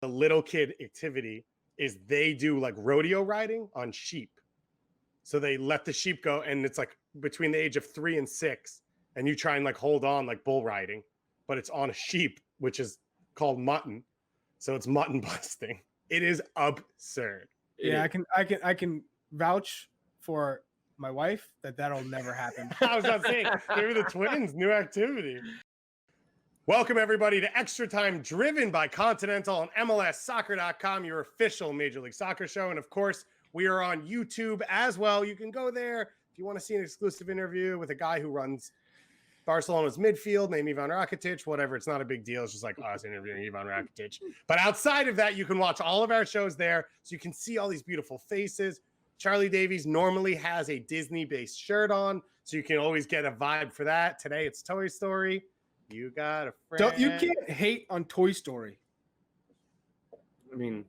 the little kid activity is they do like rodeo riding on sheep. So they let the sheep go, and it's like between the age of 3 and 6, and you try and like hold on like bull riding, but it's on a sheep, which is called mutton. So it's mutton busting. It is absurd. Yeah, I can vouch for my wife that'll never happen. I was not saying maybe the twins, new activity. Welcome everybody to Extra Time, driven by Continental and MLSsoccer.com, your official Major League Soccer show. And of course, we are on YouTube as well. You can go there if you want to see an exclusive interview with a guy who runs Barcelona's midfield, named Ivan Rakitic, whatever. It's not a big deal. It's just like us interviewing Ivan Rakitic. But outside of that, you can watch all of our shows there, so you can see all these beautiful faces. Charlie Davies normally has a Disney-based shirt on, so you can always get a vibe for that. Today, it's Toy Story. You got a friend. You can't hate on Toy Story. I mean,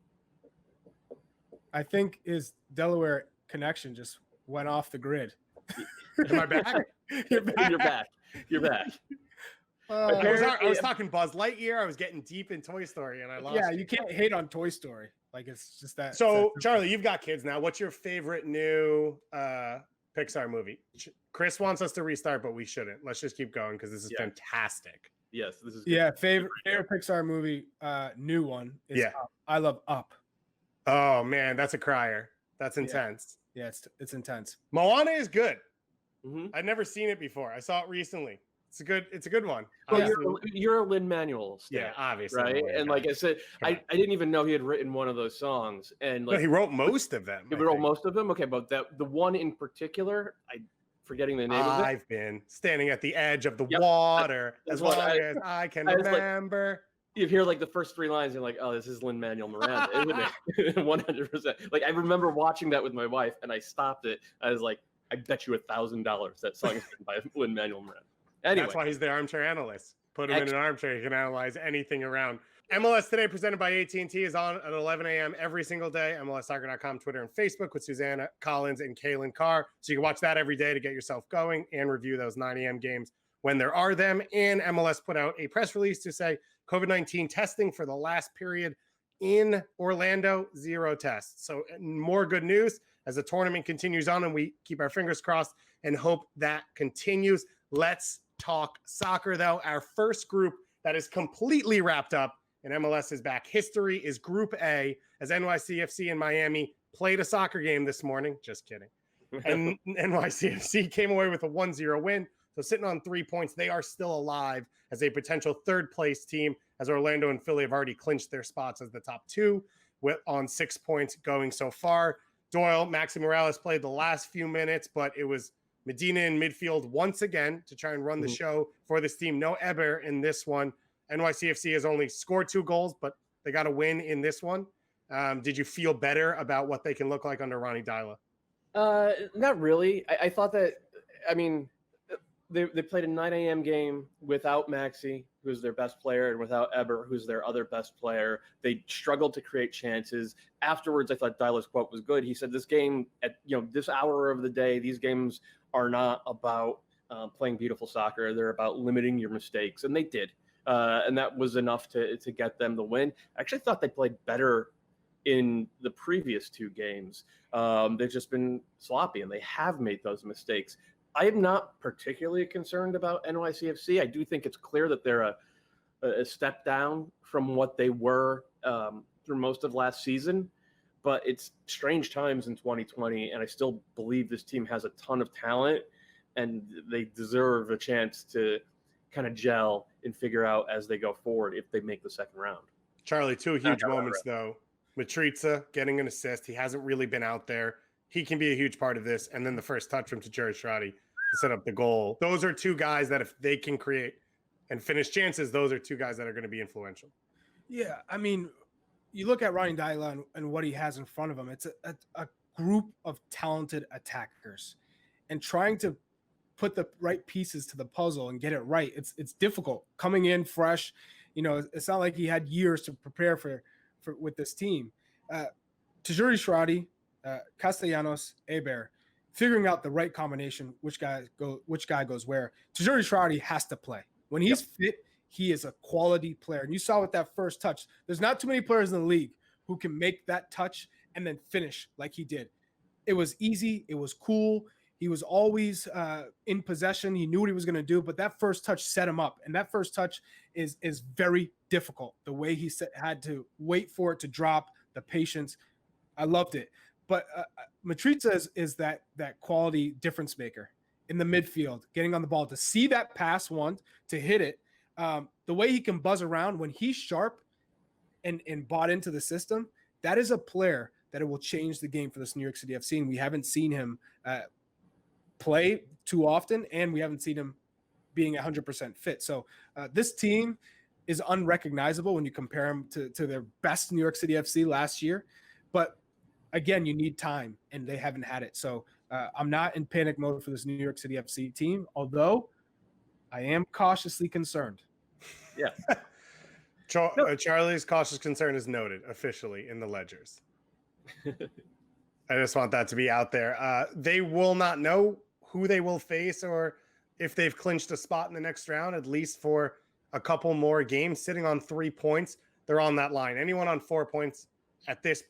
I think his Delaware connection just went off the grid. Am I back? You're back. You're back. I was talking Buzz Lightyear. I was getting deep in Toy Story, and I lost. Yeah, you can't hate on Toy Story. Like, it's just that. So, Charlie, you've got kids now. What's your favorite new Pixar movie? Chris wants us to restart, but we shouldn't. Let's just keep going because this is fantastic. Yes, this is good. Yeah. Favorite Pixar movie, new one is Up. I love Up. Oh man, that's a crier. That's intense. Yeah, it's intense. Moana is good. Mm-hmm. I've never seen it before. I saw it recently. It's a good one. Well, you're a Lin-Manuel stan, yeah, obviously, right? And like I said, I didn't even know he had written one of those songs. And like, no, he wrote most of them. He wrote most of them. Okay, but the one in particular, forgetting the name of it. I've been standing at the edge of the water as long as I can remember. You hear like the first 3 lines, and you're like, "Oh, this is Lin-Manuel Miranda, isn't it?" 100%. Like I remember watching that with my wife, and I stopped it. I was like, "I bet you $1,000 that song is written by Lin-Manuel Miranda." Anyway. That's why he's the armchair analyst. Put him in an armchair. He can analyze anything around. MLS Today, presented by AT&T, is on at 11 a.m. every single day. MLSsoccer.com, Twitter, and Facebook with Susanna Collins and Kaylin Carr. So you can watch that every day to get yourself going and review those 9 a.m. games when there are them. And MLS put out a press release to say COVID-19 testing for the last period in Orlando, 0 tests. So more good news as the tournament continues on, and we keep our fingers crossed and hope that continues. Let's talk soccer, though. Our first group that is completely wrapped up in MLS's back history is Group A, as NYCFC and Miami played a soccer game this morning. Just kidding. And NYCFC came away with a 1-0 win. So sitting on 3 points, they are still alive as a potential third-place team, as Orlando and Philly have already clinched their spots as the top 2 on 6 points going so far. Doyle, Maxi Morales played the last few minutes, but it was Medina in midfield once again to try and run the show for this team. No Eber in this one. NYCFC has only scored 2 goals, but they got a win in this one. Did you feel better about what they can look like under Ronnie Dyla? Not really. I thought that, I mean, they played a 9 a.m. game without Maxi, who's their best player, and without Eber, who's their other best player. They struggled to create chances. Afterwards, I thought Dyla's quote was good. He said, "This game at this hour of the day, these games are not about playing beautiful soccer. They're about limiting your mistakes," and they did, and that was enough to get them the win. I actually thought they played better in the previous 2 games. They've just been sloppy, and they have made those mistakes. I am not particularly concerned about NYCFC. I do think it's clear that they're a step down from what they were through most of last season, but it's strange times in 2020, and I still believe this team has a ton of talent, and they deserve a chance to kind of gel and figure out as they go forward if they make the second round. Charlie, 2 huge moments, though. Matriza getting an assist. He hasn't really been out there. He can be a huge part of this. And then the first touch from Tajiri Shradi to set up the goal. Those are 2 guys that if they can create and finish chances, those are 2 guys that are going to be influential. Yeah, I mean, you look at Ronnie Dyla and what he has in front of him. It's a group of talented attackers. And trying to put the right pieces to the puzzle and get it right, it's difficult. Coming in fresh, it's not like he had years to prepare for with this team. Tajiri Shradi, Castellanos, Eber, figuring out the right combination, which guy goes where. Tajiri Shradi has to play. When he's fit, he is a quality player. And you saw with that first touch, there's not too many players in the league who can make that touch and then finish like he did. It was easy. It was cool. He was always in possession. He knew what he was going to do, but that first touch set him up. And that first touch is very difficult. The way he had to wait for it to drop, the patience. I loved it. But Mitrita is that quality difference maker in the midfield, getting on the ball, to see that pass to hit it. The way he can buzz around when he's sharp and bought into the system, that is a player that it will change the game for this New York City FC. And we haven't seen him play too often, and we haven't seen him being 100% fit. So this team is unrecognizable when you compare them to their best New York City FC last year. But again, you need time, and they haven't had it. So I'm not in panic mode for this New York City FC team, although I am cautiously concerned. Yeah. Charlie's cautious concern is noted officially in the ledgers. I just want that to be out there. They will not know who they will face or if they've clinched a spot in the next round, at least for a couple more games. Sitting on 3 points, they're on that line. Anyone on 4 points at this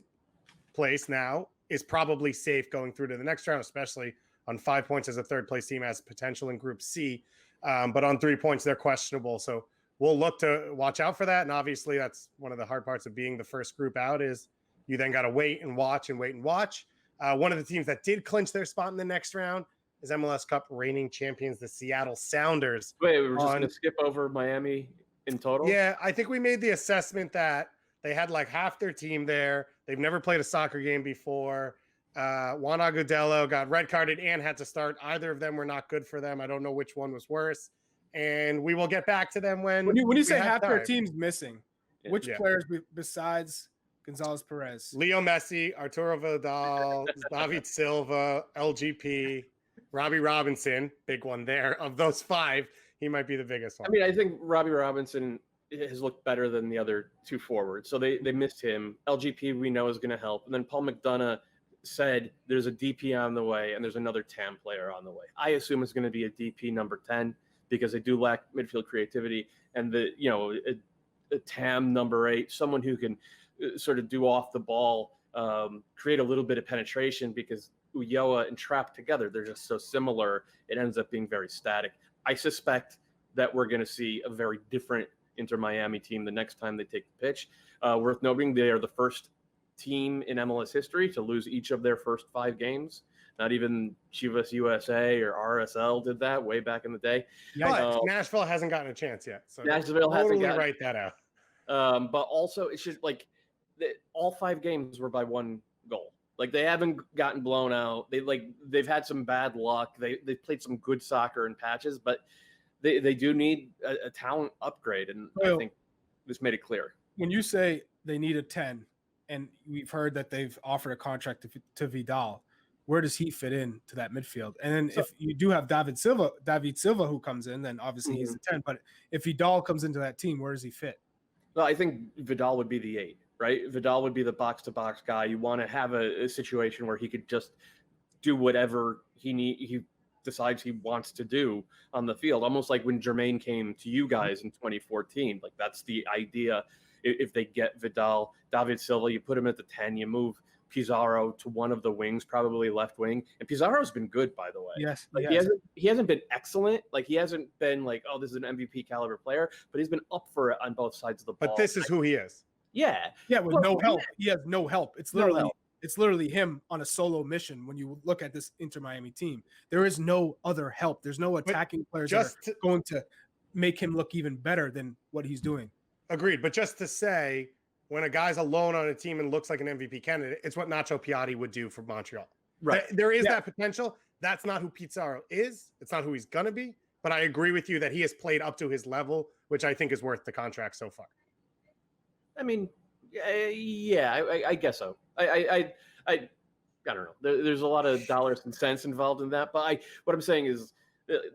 place now is probably safe going through to the next round, especially on 5 points as a third place team has potential in Group C. But on 3 points, they're questionable. So we'll look to watch out for that. And obviously that's one of the hard parts of being the first group out is you then got to wait and watch and wait and watch. One of the teams that did clinch their spot in the next round is MLS Cup reigning champions, the Seattle Sounders. Wait, we're just going to skip over Miami in total? Yeah, I think we made the assessment that they had like half their team there. They've never played a soccer game before. Juan Agudelo got red carded and had to start. Either of them were not good for them. I don't know which one was worse. And we will get back to them when you say half their team's missing, which Yeah. players besides Gonzalez Perez? Leo Messi, Arturo Vidal, David Silva, LGP, Robbie Robinson, big one there. Of those 5, he might be the biggest one. I mean, I think Robbie Robinson has looked better than the other 2 forwards. So they missed him. LGP we know is going to help. And then Paul McDonough said there's a DP on the way and there's another TAM player on the way. I assume it's going to be a DP number 10 because they do lack midfield creativity. And a TAM number 8, someone who can sort of do off the ball, create a little bit of penetration because Ulloa and Trapp together, they're just so similar. It ends up being very static. I suspect that we're going to see a very different Inter Miami team the next time they take the pitch. Worth noting, they are the first team in MLS history to lose each of their first 5 games. Not even Chivas USA or RSL did that way back in the day. But Nashville hasn't gotten a chance yet. So Nashville totally hasn't write that out. But also, it's just like all 5 games were by 1 goal. Like they haven't gotten blown out. They've had some bad luck. They've played some good soccer in patches, but they do need a talent upgrade, and I think this made it clear. When you say they need a 10, and we've heard that they've offered a contract to Vidal, where does he fit in to that midfield? And then if you do have David Silva who comes in, then obviously he's a 10. But if Vidal comes into that team, where does he fit? Well, I think Vidal would be the 8, right? Vidal would be the box-to-box guy. You want to have a situation where he could just do whatever he decides he wants to do on the field, almost like when Jermaine came to you guys in 2014. Like that's the idea. If they get Vidal, David Silva, you put him at the 10, you move Pizarro to one of the wings, probably left wing. And Pizarro's been good, by the way. Yes. Like he hasn't been excellent. Like he hasn't been like, oh, this is an MVP caliber player, but he's been up for it on both sides of the ball. But this is who he is. Yeah. Yeah, with no help. He has no help. It's literally him on a solo mission when you look at this Inter Miami team. There is no other help. There's no attacking players that are going to make him look even better than what he's doing. Agreed. But just to say, when a guy's alone on a team and looks like an MVP candidate, it's what Nacho Piatti would do for Montreal. Right. There is that potential. That's not who Pizarro is. It's not who he's going to be. But I agree with you that he has played up to his level, which I think is worth the contract so far. I mean, yeah, I guess so. I don't know. There's a lot of dollars and cents involved in that. But what I'm saying is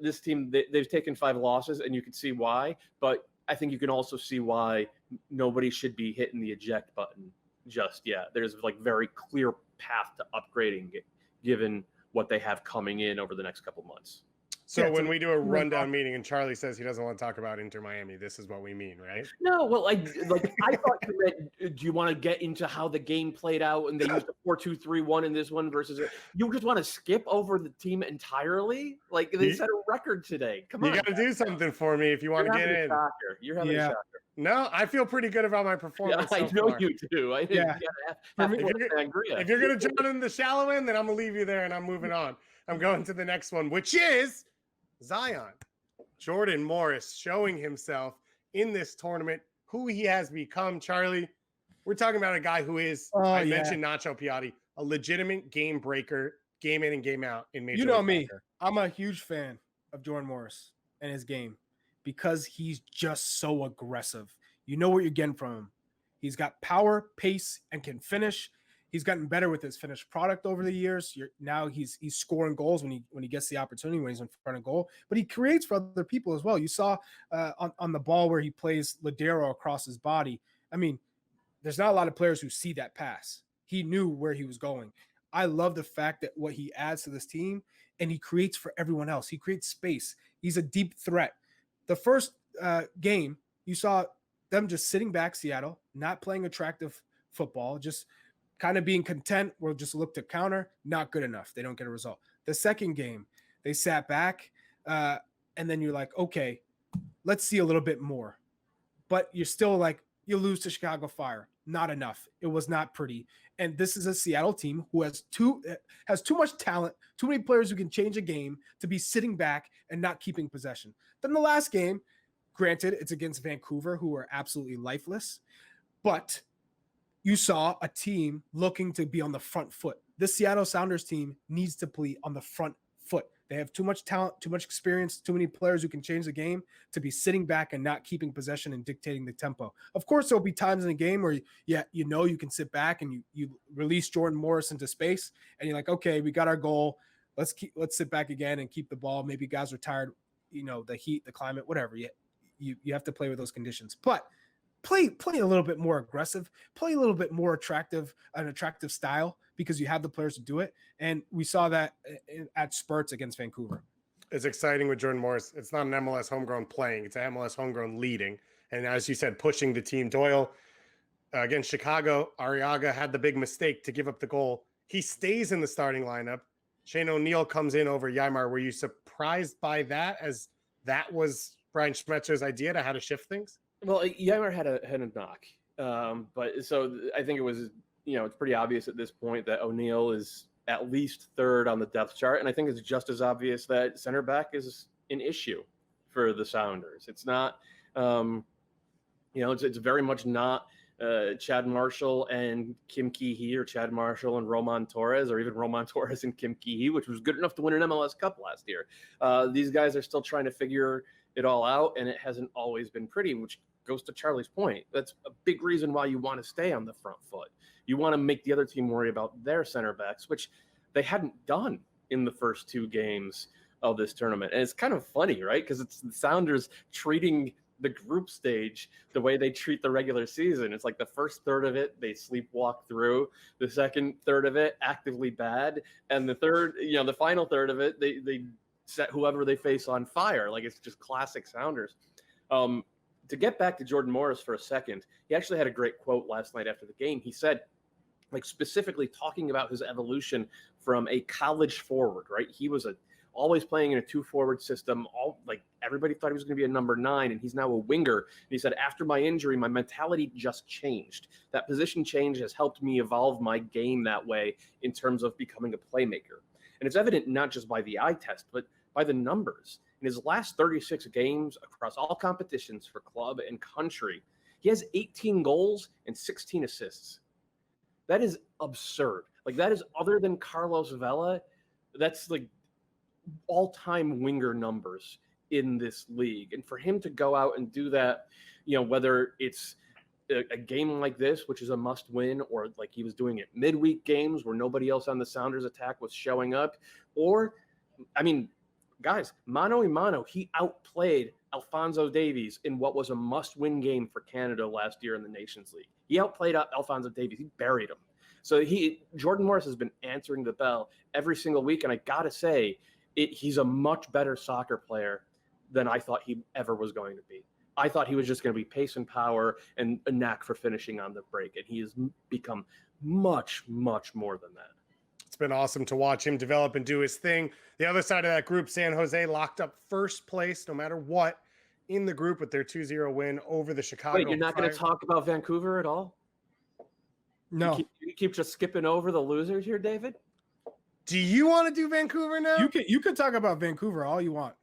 this team, they've taken 5 losses, and you can see why. But I think you can also see why nobody should be hitting the eject button just yet. There's like very clear path to upgrading given what they have coming in over the next couple months. So Yeah, when we do a rundown meeting and Charlie says he doesn't want to talk about Inter Miami, this is what we mean, right? No, well, I thought you meant, do you want to get into how the game played out and they used a 4-2-3-1 in this one versus you just want to skip over the team entirely? Like they set a record today. Come on, you got to do something for me if you want to get in. You're having a shocker. No, I feel pretty good about my performance. Yeah, I know you do. If you're gonna jump in the shallow end, then I'm gonna leave you there and I'm moving on. I'm going to the next one, which is Zion. Jordan Morris showing himself in this tournament, who he has become. Charlie, we're talking about a guy who is, mentioned Nacho Piatti, a legitimate game breaker, game in and game out in Major League Soccer. Me, Soccer. I'm a huge fan of Jordan Morris and his game because he's just so aggressive. You know what you're getting from him. He's got power, pace, and can finish. He's gotten better with his finished product over the years. Now he's scoring goals when he gets the opportunity, when he's in front of goal. But he creates for other people as well. You saw on the ball where he plays Ladero across his body. I mean, there's not a lot of players who see that pass. He knew where he was going. I love the fact that what he adds to this team, and he creates for everyone else. He creates space. He's a deep threat. The first game, you saw them just sitting back, Seattle, not playing attractive football, just kind of being content. We'll just look to counter. Not good enough. They don't get a result. The second game, they sat back, and then you're like, okay, let's see a little bit more. But you're still like, you lose to Chicago Fire. Not enough. It was not pretty. And this is a Seattle team who has too much talent, too many players who can change a game to be sitting back and not keeping possession. Then the last game, granted, it's against Vancouver, who are absolutely lifeless, but you saw a team looking to be on the front foot. This Seattle Sounders team needs to play on the front foot. They have too much talent, too much experience, too many players who can change the game to be sitting back and not keeping possession and dictating the tempo. Of course, there'll be times in the game where you can sit back and you release Jordan Morris into space and you're like, okay, we got our goal. Let's sit back again and keep the ball. Maybe guys are tired, the heat, the climate, whatever. You have to play with those conditions. But play a little bit more aggressive, play a little bit more attractive style because you have the players to do it. And we saw that at spurts against Vancouver. It's exciting with Jordan Morris. It's not an MLS homegrown playing. It's an MLS homegrown leading. And as you said, pushing the team. Doyle against Chicago, Arriaga had the big mistake to give up the goal. He stays in the starting lineup. Shane O'Neill comes in over Yaimar. Were you surprised by that, as that was Brian Schmetzer's idea to how to shift things? Well, Yaimar had a knock. But so I think it was, it's pretty obvious at this point that O'Neill is at least third on the depth chart. And I think it's just as obvious that center back is an issue for the Sounders. It's not, it's very much not Chad Marshall and Kim Ki-hee, or Chad Marshall and Roman Torres, or even Roman Torres and Kim Ki-hee, which was good enough to win an MLS Cup last year. These guys are still trying to figure it all out, and it hasn't always been pretty, which goes to Charlie's point. That's a big reason why you want to stay on the front foot. You want to make the other team worry about their center backs, which they hadn't done in the first two games of this tournament. And it's kind of funny, right? Because it's the Sounders treating the group stage the way they treat the regular season. It's like the first third of it, they sleepwalk through. The second third of it, actively bad. And the third, the final third of it, they set whoever they face on fire. Like, it's just classic Sounders. To get back to Jordan Morris for a second, he actually had a great quote last night after the game. He said, specifically talking about his evolution from a college forward, right? He was always playing in a 2-forward system. Everybody thought he was going to be a number 9, and he's now a winger. And he said, after my injury, my mentality just changed. That position change has helped me evolve my game that way in terms of becoming a playmaker. And it's evident not just by the eye test, but by the numbers. In his last 36 games across all competitions for club and country, he has 18 goals and 16 assists. That is absurd. That is, other than Carlos Vela, that's all-time winger numbers in this league. And for him to go out and do that, whether it's a game like this, which is a must win, or like he was doing it midweek games where nobody else on the Sounders attack was showing up, or, guys, mano a mano, he outplayed Alphonso Davies in what was a must-win game for Canada last year in the Nations League. He outplayed Alphonso Davies. He buried him. So Jordan Morris has been answering the bell every single week, and I got to say, he's a much better soccer player than I thought he ever was going to be. I thought he was just going to be pace and power and a knack for finishing on the break, and he has become much, much more than that. It's been awesome to watch him develop and do his thing. The other side of that group, San Jose, locked up first place no matter what in the group with their 2-0 win over the Chicago. Wait, you're not going to talk about Vancouver at all? No. You keep just skipping over the losers here, David? Do you want to do Vancouver now? You can talk about Vancouver all you want.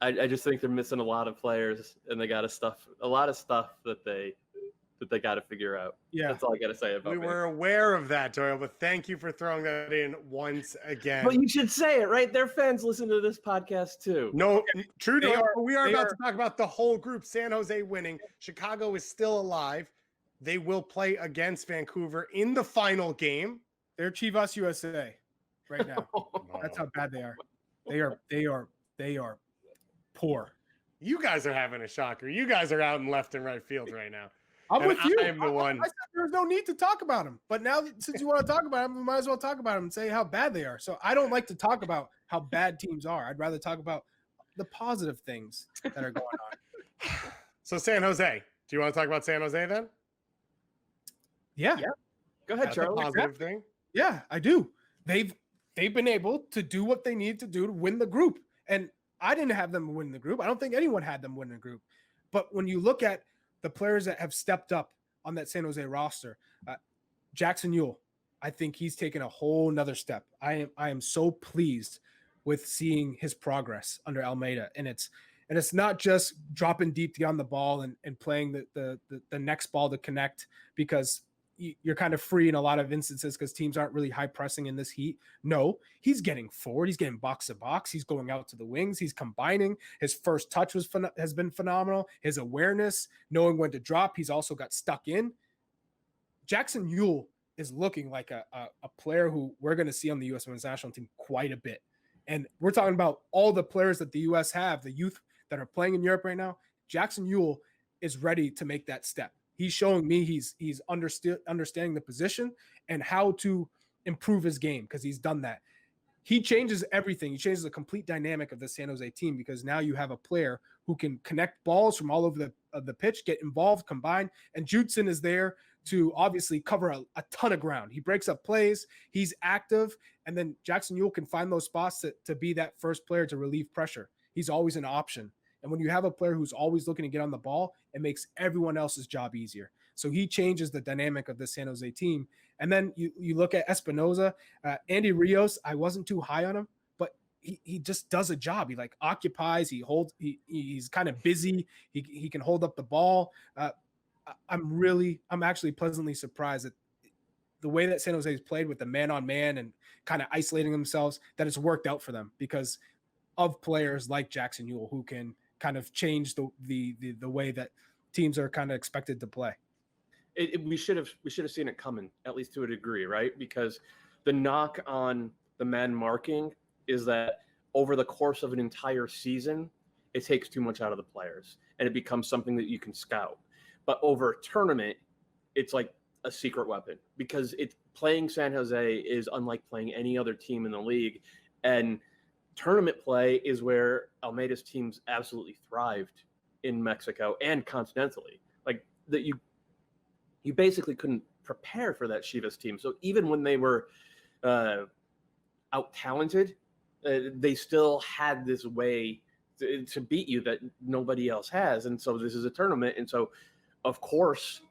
I just think they're missing a lot of players, and they got a lot of stuff that they got to figure out. Yeah, that's all I got to say about it. We were aware of that, Doyle, but thank you for throwing that in once again. But you should say it, right? Their fans listen to this podcast too. No, true, Doyle. We are about to talk about the whole group. San Jose winning. Chicago is still alive. They will play against Vancouver in the final game. They're Chivas USA right now. That's how bad they are. They are poor. You guys are having a shocker. You guys are out in left and right field right now. I'm with you. I'm the one. I said there's no need to talk about them. But now, since you want to talk about them, we might as well talk about them and say how bad they are. So I don't like to talk about how bad teams are. I'd rather talk about the positive things that are going on. So San Jose. Do you want to talk about San Jose then? Yeah. Go ahead, That's Charlie. a positive thing. Yeah, I do. They've been able to do what they need to do to win the group. And I didn't have them win the group. I don't think anyone had them win the group. But when you look at the players that have stepped up on that San Jose roster, Jackson Yueill, I think he's taken a whole nother step. I am so pleased with seeing his progress under Almeida. And it's not just dropping deep to get on the ball and playing the next ball to connect, because you're kind of free in a lot of instances because teams aren't really high pressing in this heat. No, he's getting forward. He's getting box to box. He's going out to the wings. He's combining. His first touch has been phenomenal. His awareness, knowing when to drop. He's also got stuck in. Jackson Yueill is looking like a player who we're going to see on the U.S. Men's National Team quite a bit. And we're talking about all the players that the U.S. have, the youth that are playing in Europe right now. Jackson Yueill is ready to make that step. He's showing me he's understanding the position and how to improve his game, because he's done that. He changes everything. He changes the complete dynamic of the San Jose team, because now you have a player who can connect balls from all over the pitch, get involved, combine, and Judson is there to obviously cover a ton of ground. He breaks up plays. He's active, and then Jackson Yueill can find those spots to be that first player to relieve pressure. He's always an option. And when you have a player who's always looking to get on the ball, it makes everyone else's job easier. So he changes the dynamic of the San Jose team. And then you look at Espinoza, Andy Rios. I wasn't too high on him, but he just does a job. He occupies. He's kind of busy. He can hold up the ball. I'm actually pleasantly surprised at the way that San Jose has played with the man-on-man and kind of isolating themselves, that it's worked out for them because of players like Jackson Yueill who can kind of change the way that teams are kind of expected to play. We should have seen it coming, at least to a degree, right? Because the knock on the man marking is that over the course of an entire season, it takes too much out of the players and it becomes something that you can scout. But over a tournament, it's like a secret weapon, because playing San Jose is unlike playing any other team in the league. And tournament play is where Almeida's teams absolutely thrived in Mexico and continentally. Like that, you basically couldn't prepare for that Chivas team. So even when they were out talented, they still had this way to beat you that nobody else has. And so this is a tournament, and so of course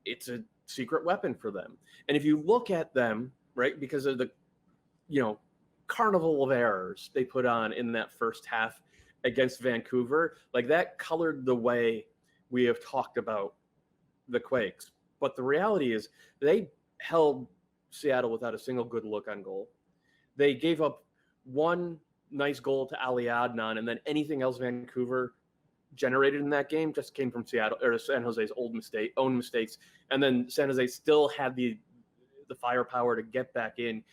it's a secret weapon for them. And if you look at them, right, because of the carnival of errors they put on in that first half against Vancouver, like that colored the way we have talked about the Quakes. But the reality is they held Seattle without a single good look on goal. They gave up one nice goal to Ali Adnan, and then anything else Vancouver generated in that game just came from Seattle or San Jose's own mistakes. And then San Jose still had the firepower to get back in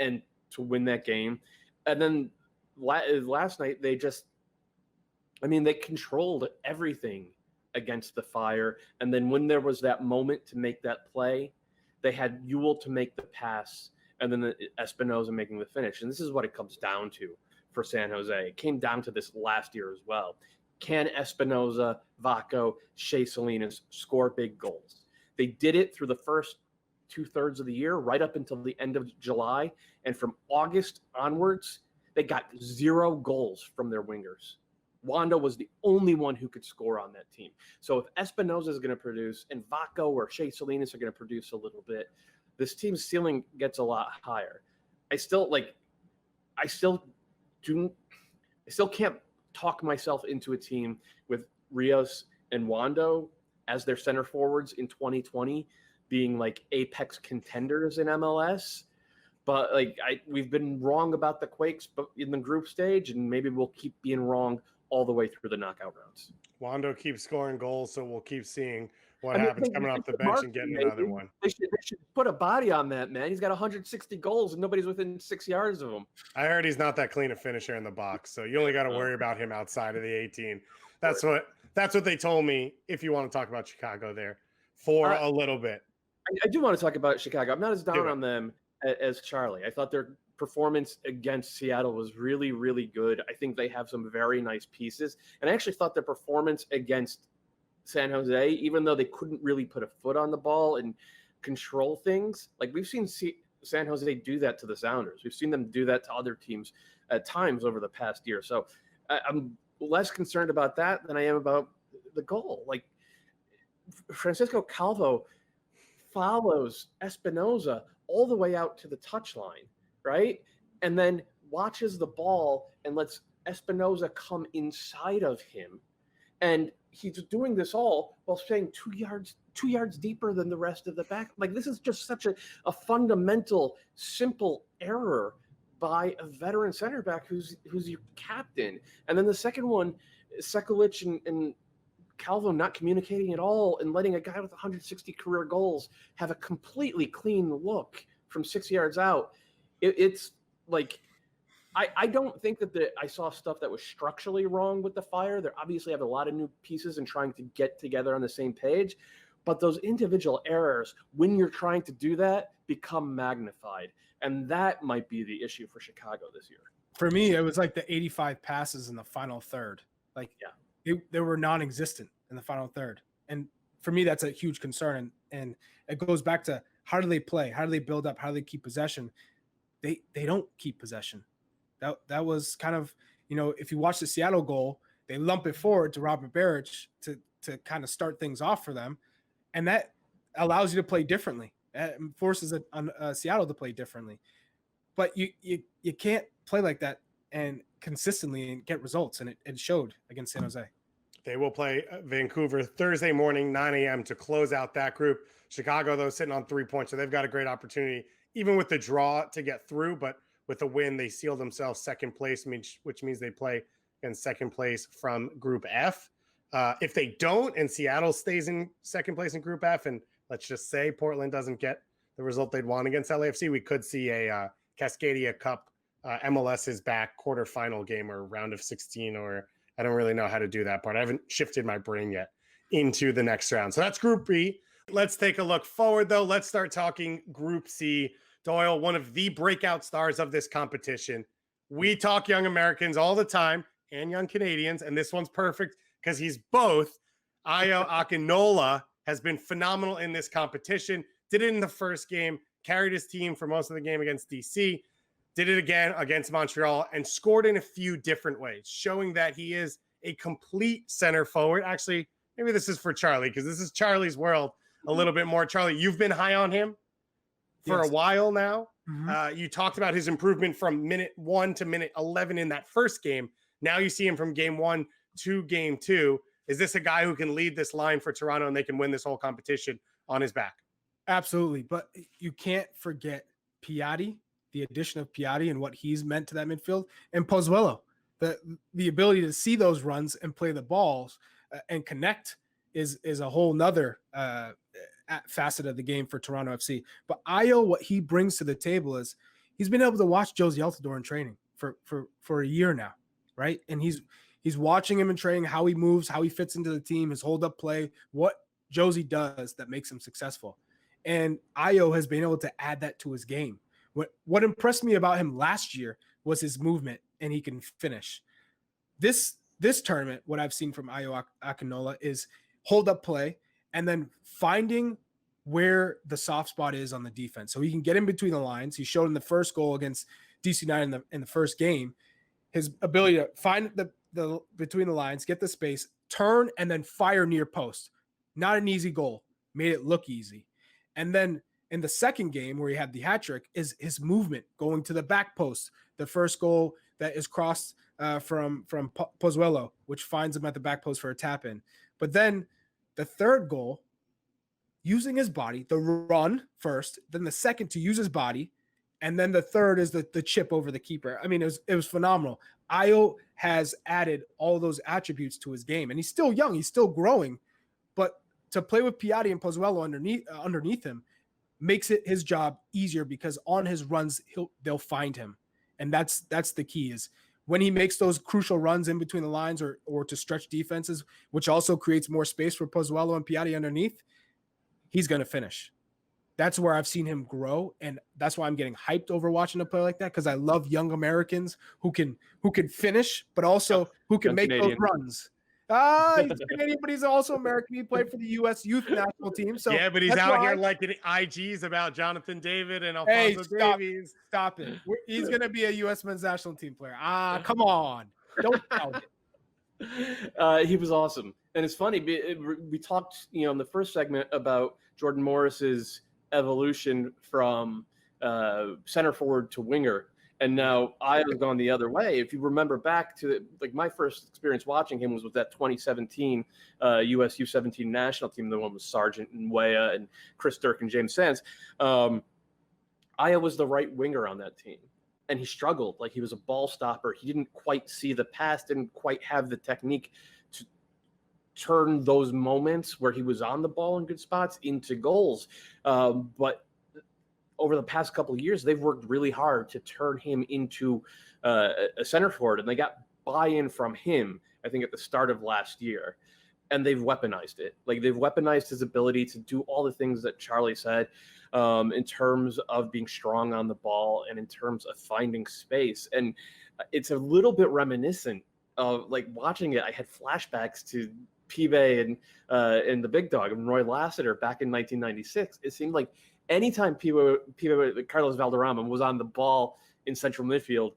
and to win that game. And then last night they controlled everything against the Fire. And then when there was that moment to make that play, they had Yueill to make the pass, and then Espinoza making the finish. And this is what it comes down to for San Jose. It came down to this last year as well. Can Espinoza, Vaco, Shea Salinas score big goals? They did it through the first 2/3 of the year, right up until the end of July. And from August onwards, they got 0 goals from their wingers. Wando was the only one who could score on that team. So if Espinoza is going to produce and Vaco or Shea Salinas are going to produce a little bit, this team's ceiling gets a lot higher. I still can't talk myself into a team with Rios and Wando as their center forwards in 2020 being like apex contenders in MLS. But we've been wrong about the Quakes in the group stage, and maybe we'll keep being wrong all the way through the knockout rounds. Wando keeps scoring goals, so we'll keep seeing what happens coming off the bench and getting another one. They should put a body on that man. He's got 160 goals, and nobody's within 6 yards of him. I heard he's not that clean a finisher in the box, so you only got to worry about him outside of the 18. That's what they told me. If you want to talk about Chicago there for a little bit, I do want to talk about Chicago. I'm not as down on them as Charlie. I thought their performance against Seattle was really, really good. I think they have some very nice pieces. And I actually thought their performance against San Jose, even though they couldn't really put a foot on the ball and control things, like we've seen San Jose do that to the Sounders. We've seen them do that to other teams at times over the past year. So I'm less concerned about that than I am about the goal. Like Francisco Calvo follows Espinoza all the way out to the touchline, right? And then watches the ball and lets Espinoza come inside of him. And he's doing this all while staying 2 yards deeper than the rest of the back. Like, this is just such a fundamental, simple error by a veteran center back who's your captain. And then the second one, Sekulic and Calvo not communicating at all and letting a guy with 160 career goals have a completely clean look from 6 yards out. It's like, I don't think that I saw stuff that was structurally wrong with the Fire. They obviously have a lot of new pieces and trying to get together on the same page. But those individual errors, when you're trying to do that, become magnified. And that might be the issue for Chicago this year. For me, it was like the 85 passes in the final third. They were non-existent in the final third. And for me, that's a huge concern. And it goes back to, how do they play? How do they build up? How do they keep possession? They don't keep possession. That was kind of, if you watch the Seattle goal, they lump it forward to Robert Beric to kind of start things off for them. And that allows you to play differently. It forces Seattle to play differently. But you can't play like that and consistently and get results. And it showed against San Jose. They will play Vancouver Thursday morning, 9 a.m. to close out that group. Chicago, though, sitting on 3 points, so they've got a great opportunity, even with the draw, to get through. But with a win, they seal themselves second place, which means they play in second place from Group F. If they don't, and Seattle stays in second place in Group F, and let's just say Portland doesn't get the result they'd want against LAFC, we could see a Cascadia Cup MLS's back quarterfinal game or round of 16, or I don't really know how to do that part. I haven't shifted my brain yet into the next round. So that's Group B. Let's take a look forward, though. Let's start talking Group C. Doyle, one of the breakout stars of this competition. We talk young Americans all the time and young Canadians, and this one's perfect because he's both. Ayo Akinola has been phenomenal in this competition. Did it in the first game, carried his team for most of the game against DC, did it again against Montreal, and scored in a few different ways, showing that he is a complete center forward. Actually, maybe this is for Charlie because this is Charlie's world a little bit more. Charlie, you've been high on him for a while now. Mm-hmm. You talked about his improvement from minute 1 to minute 11 in that first game. Now you see him from game 1 to game 2. Is this a guy who can lead this line for Toronto and they can win this whole competition on his back? Absolutely. But you can't forget Piatti, the addition of Piatti and what he's meant to that midfield, and Pozuelo. The ability to see those runs and play the balls and connect is a whole nother facet of the game for Toronto FC. But Ayo, what he brings to the table is he's been able to watch Josie Altidore in training for a year now, right? And he's watching him in training, how he moves, how he fits into the team, his hold-up play, what Josie does that makes him successful. And Ayo has been able to add that to his game, What impressed me about him last year was his movement, and he can finish. This tournament, what I've seen from Ayo Akinola is hold up play and then finding where the soft spot is on the defense. So he can get in between the lines. He showed in the first goal against DC United in the first game, his ability to find the between the lines, get the space, turn, and then fire near post. Not an easy goal. Made it look easy. And then in the second game where he had the hat trick is his movement going to the back post. The first goal that is crossed from Pozuelo, which finds him at the back post for a tap in. But then the third goal, using his body, the run first, then the second to use his body, and then the third is the chip over the keeper. I mean, it was phenomenal. Ayo has added all those attributes to his game, and he's still young, he's still growing, but to play with Piatti and Pozuelo underneath him makes it his job easier because on his runs they'll find him, and that's the key is when he makes those crucial runs in between the lines or to stretch defenses, which also creates more space for Pozuelo and Piatti underneath, he's going to finish. That's where I've seen him grow, and that's why I'm getting hyped over watching a play like that because I love young Americans who can finish, but also who can make Canadian. those runs. He's Canadian, but he's also American. He played for the U.S. youth national team. So yeah, but he's out here liking IGs about Jonathan David and Alphonso Davies. Stop it. He's going to be a U.S. men's national team player. Come on. Don't doubt it. He was awesome. And it's funny, we talked, in the first segment about Jordan Morris's evolution from center forward to winger. And now Ayo's gone the other way. If you remember back to my first experience watching him was with that 2017 US U17 national team, the one with Sargent and Weah and Chris Dirk and James Sands. Ayo was the right winger on that team. And he struggled. He was a ball stopper. He didn't quite see the pass, didn't quite have the technique to turn those moments where he was on the ball in good spots into goals. But over the past couple of years, they've worked really hard to turn him into a center forward, and they got buy-in from him, I think, at the start of last year, and they've weaponized it. They've weaponized his ability to do all the things that Charlie said in terms of being strong on the ball and in terms of finding space. And it's a little bit reminiscent of watching it. I had flashbacks to Pibe and the big dog and Roy Lassiter back in 1996. It seemed like anytime Carlos Valderrama was on the ball in central midfield,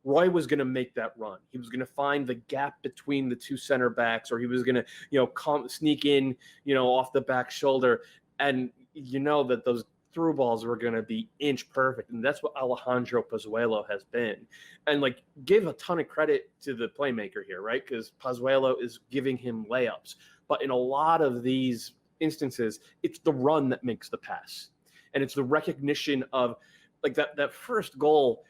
Roy was going to make that run. He was going to find the gap between the two center backs, or he was going to, sneak in, off the back shoulder. And that those through balls were going to be inch perfect. And that's what Alejandro Pozuelo has been. And give a ton of credit to the playmaker here, right? Because Pozuelo is giving him layups. But in a lot of these instances, it's the run that makes the pass. And it's the recognition of that first goal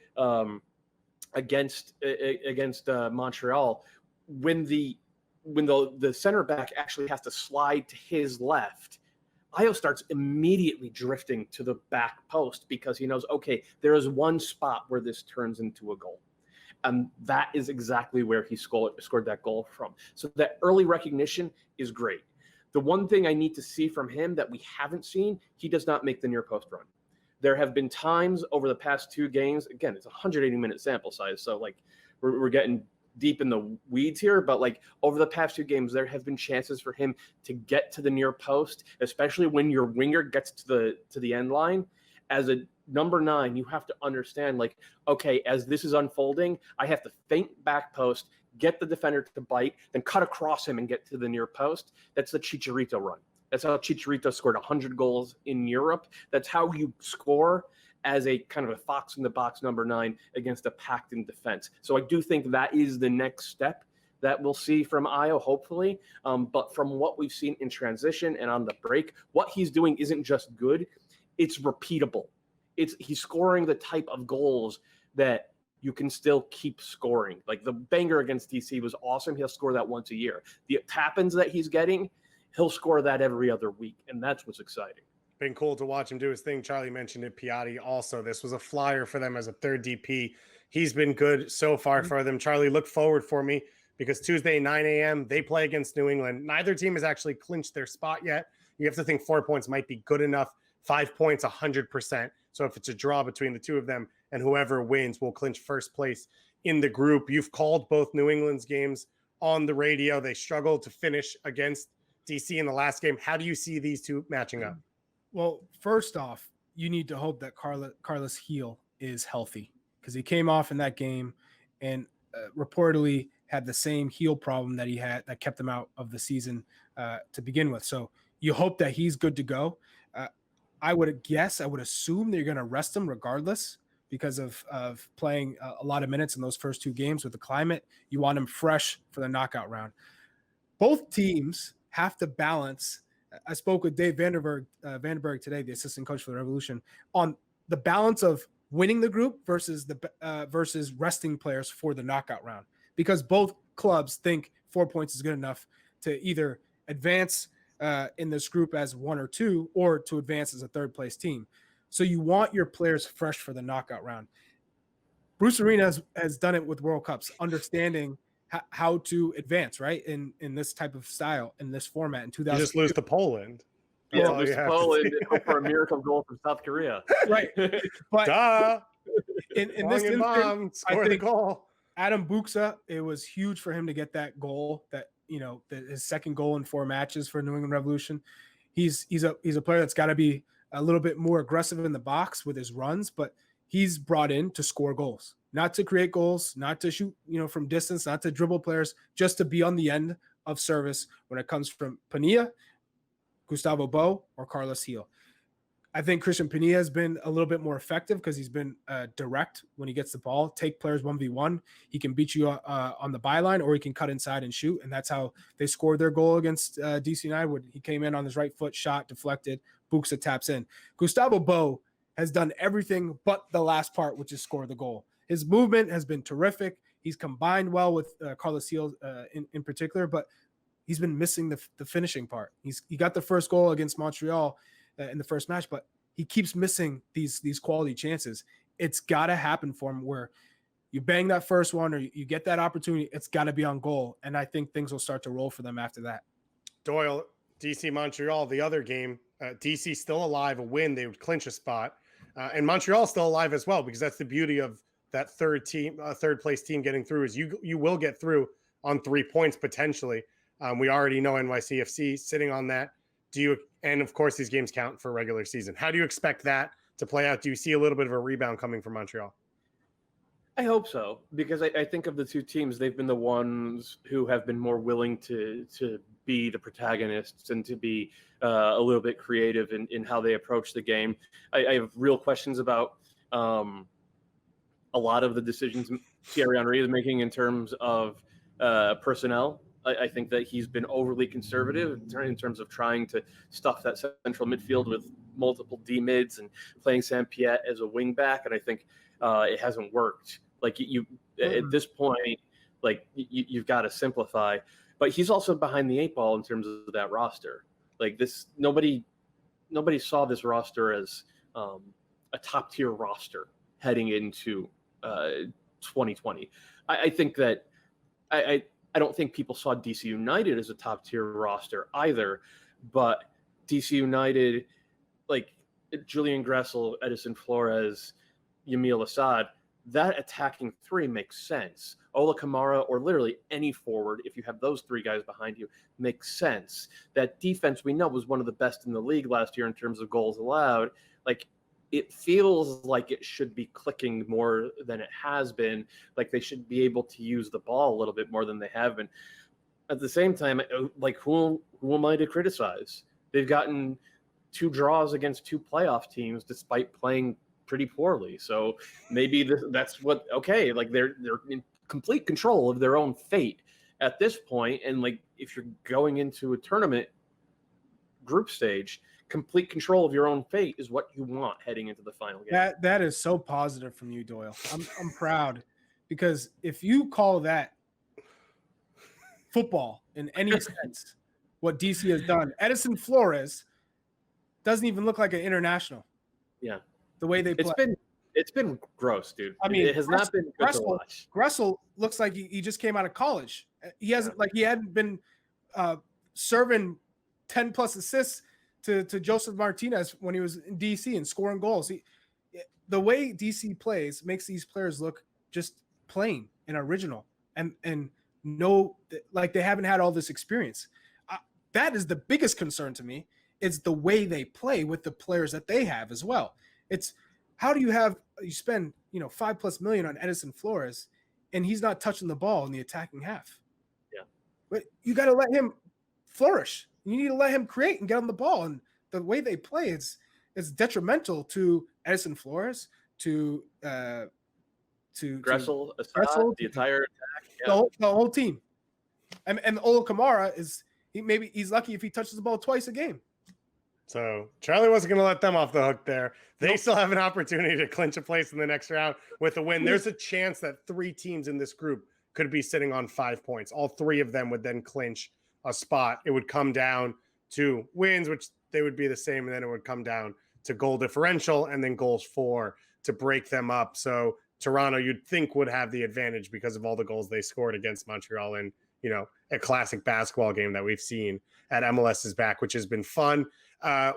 against Montreal, when the center back actually has to slide to his left, Ayo starts immediately drifting to the back post because he knows, okay, there is one spot where this turns into a goal. And that is exactly where he scored that goal from. So that early recognition is great. The one thing I need to see from him that we haven't seen, he does not make the near post run. There have been times over the past two games, again, it's a 180-minute sample size, so we're getting deep in the weeds here, but over the past two games, there have been chances for him to get to the near post, especially when your winger gets to the end line. As a number 9, you have to understand, okay, as this is unfolding, I have to feint back post, get the defender to bite, then cut across him and get to the near post. That's the Chicharito run. That's how Chicharito scored 100 goals in Europe. That's how you score as a kind of a fox in the box number 9 against a packed in defense. So I do think that is the next step that we'll see from Ayo, hopefully. But from what we've seen in transition and on the break, what he's doing isn't just good, it's repeatable. He's scoring the type of goals that you can still keep scoring. The banger against DC was awesome. He'll score that once a year. The tap-ins that he's getting, he'll score that every other week, and that's what's exciting. Been cool to watch him do his thing. Charlie mentioned it. Piatti also. This was a flyer for them as a third DP. He's been good so far for them. Charlie, look forward for me because Tuesday, 9 a.m., they play against New England. Neither team has actually clinched their spot yet. You have to think 4 points might be good enough. 5 points, 100%. So if it's a draw between the two of them and whoever wins will clinch first place in the group. You've called both New England's games on the radio. They struggled to finish against DC in the last game. How do you see these two matching up? Well, first off, you need to hope that Carlos Yueill is healthy, because he came off in that game and reportedly had the same heel problem that he had that kept him out of the season to begin with. So you hope that he's good to go. I would assume that you're going to rest him regardless because of playing a lot of minutes in those first two games with the climate. You want him fresh for the knockout round. Both teams have to balance. I spoke with Dave Vandenberg today, the assistant coach for the Revolution, on the balance of winning the group versus resting players for the knockout round, because both clubs think 4 points is good enough to either advance in this group as 1 or 2 or to advance as a third place team. So you want your players fresh for the knockout round. Bruce Arena has done it with World Cups, understanding how to advance, right? In this type of style, in this format in 2000. You just lose to Poland. Yeah, lose to Poland for a miracle goal from South Korea. Right. But duh. in this instance, score the goal. Adam Buxa, it was huge for him to get that goal, his second goal in 4 matches for New England Revolution. He's a player that's got to be a little bit more aggressive in the box with his runs, but he's brought in to score goals, not to create goals, not to shoot, from distance, not to dribble players, just to be on the end of service when it comes from Pania, Gustavo Bo, or Carlos Yueill. I think Christian Pania has been a little bit more effective because he's been direct when he gets the ball, take players 1v1. He can beat you on the byline, or he can cut inside and shoot. And that's how they scored their goal against DC United, when he came in on his right foot, shot, deflected, Buxa taps in. Gustavo Bo has done everything but the last part, which is score the goal. His movement has been terrific. He's combined well with Carlos Yueill in particular, but he's been missing the finishing part. He got the first goal against Montreal in the first match, but he keeps missing these quality chances. It's got to happen for him where you bang that first one or you get that opportunity. It's got to be on goal, and I think things will start to roll for them after that. Doyle, DC Montreal, the other game, DC still alive, a win, they would clinch a spot, and Montreal still alive as well, because that's the beauty of that third place team getting through, is you will get through on 3 points potentially. We already know NYCFC sitting on that. And of course these games count for regular season. How do you expect that to play out? Do you see a little bit of a rebound coming from Montreal? I hope so, because I think of the two teams, they've been the ones who have been more willing to be the protagonists and to be a little bit creative in how they approach the game. I have real questions about a lot of the decisions Thierry Henry is making in terms of personnel. I think that he's been overly conservative in terms of trying to stuff that central midfield with multiple D mids and playing Saint-Pierre as a wing back, and I think it hasn't worked. Like at this point, like you've got to simplify. But he's also behind the 8 ball in terms of that roster. Like this, nobody saw this roster as a top tier roster heading into 2020. I think that I don't think people saw DC United as a top tier roster either, but DC United, like Julian Gressel, Edison Flores, Yamil Assad, that attacking 3 makes sense. Ola Kamara, or literally any forward, if you have those 3 guys behind you, makes sense. That defense we know was one of the best in the league last year in terms of goals allowed. Like, it feels like it should be clicking more than it has been. Like they should be able to use the ball a little bit more than they have been. At the same time, like who am I to criticize? They've gotten 2 draws against 2 playoff teams despite playing pretty poorly. So maybe that's what, okay, like they're in complete control of their own fate at this point. And like, if you're going into a tournament group stage, complete control of your own fate is what you want heading into the final game. That is so positive from you, Doyle. I'm proud, because if you call that football in any sense, what DC has done, Edison Flores doesn't even look like an international. Yeah, the way they play. It's been gross, dude. I mean, it has not been good to watch. Gressel looks like he just came out of college. He hadn't been serving 10 plus assists to Joseph Martinez when he was in DC and scoring goals. the way DC plays makes these players look just plain and original, and no, like they haven't had all this experience. That is the biggest concern to me. It's the way they play with the players that they have as well. It's how do you spend $5+ million on Edison Flores, and he's not touching the ball in the attacking half. Yeah, but you got to let him flourish. You need to let him create and get on the ball. And the way they play is detrimental to Edison Flores, to Gressel, Gressel, the entire attack, the whole team. And Ola Kamara he's lucky if he touches the ball twice a game. So Charlie wasn't going to let them off the hook there. They still have an opportunity to clinch a place in the next round with a win. There's a chance that 3 teams in this group could be sitting on 5 points. All 3 of them would then clinch a spot. It would come down to wins, which they would be the same, and then it would come down to goal differential and then goals for to break them up. So Toronto, you'd think, would have the advantage because of all the goals they scored against Montreal in, a classic basketball game that we've seen at MLS's back, which has been fun.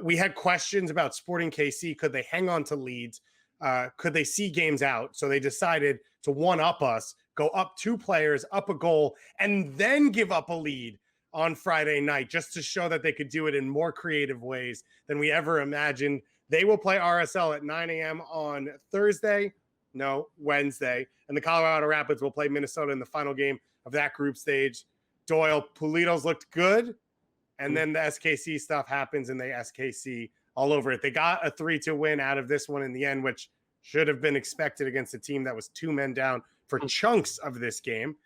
We had questions about Sporting KC. Could they hang on to leads? Could they see games out? So they decided to one-up us, go up 2 players, up a goal, and then give up a lead on Friday night just to show that they could do it in more creative ways than we ever imagined. They will play RSL at 9 a.m. on Wednesday. And the Colorado Rapids will play Minnesota in the final game of that group stage. Doyle, Pulido's looked good. And then the SKC stuff happens, and they SKC all over it. They got a 3-2 win out of this one in the end, which should have been expected against a team that was 2 men down for chunks of this game,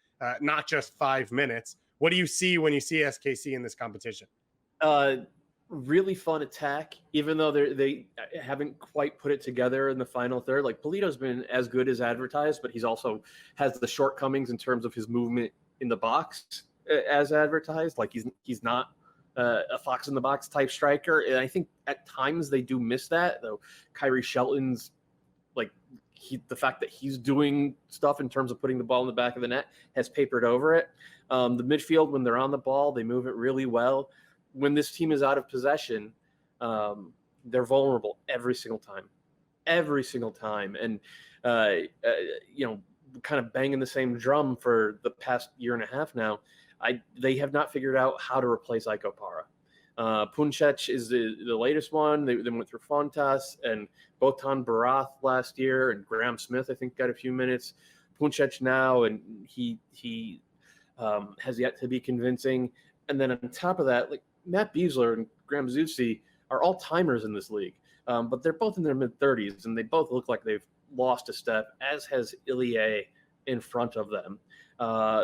not just 5 minutes. What do you see when you see SKC in this competition? Really fun attack, even though they haven't quite put it together in the final third. Like, Pulido's been as good as advertised, but he's also has the shortcomings in terms of his movement in the box as advertised. Like, he's not a fox in the box type striker, and I think at times they do miss that. Though Kyrie Shelton's the fact that he's doing stuff in terms of putting the ball in the back of the net has papered over it. The midfield, when they're on the ball, they move it really well. When this team is out of possession, they're vulnerable every single time, and kind of banging the same drum for the past year and a half now. They have not figured out how to replace Ayo Akinola. Puncec is the latest one. They went through Fontas and Botan Barath last year, and Graham Smith, I think, got a few minutes. Puncec now, and he has yet to be convincing. And then on top of that, Matt Beasler and Graham Zusi are all timers in this league, but they're both in their mid-30s, and they both look like they've lost a step, as has Ilie in front of them.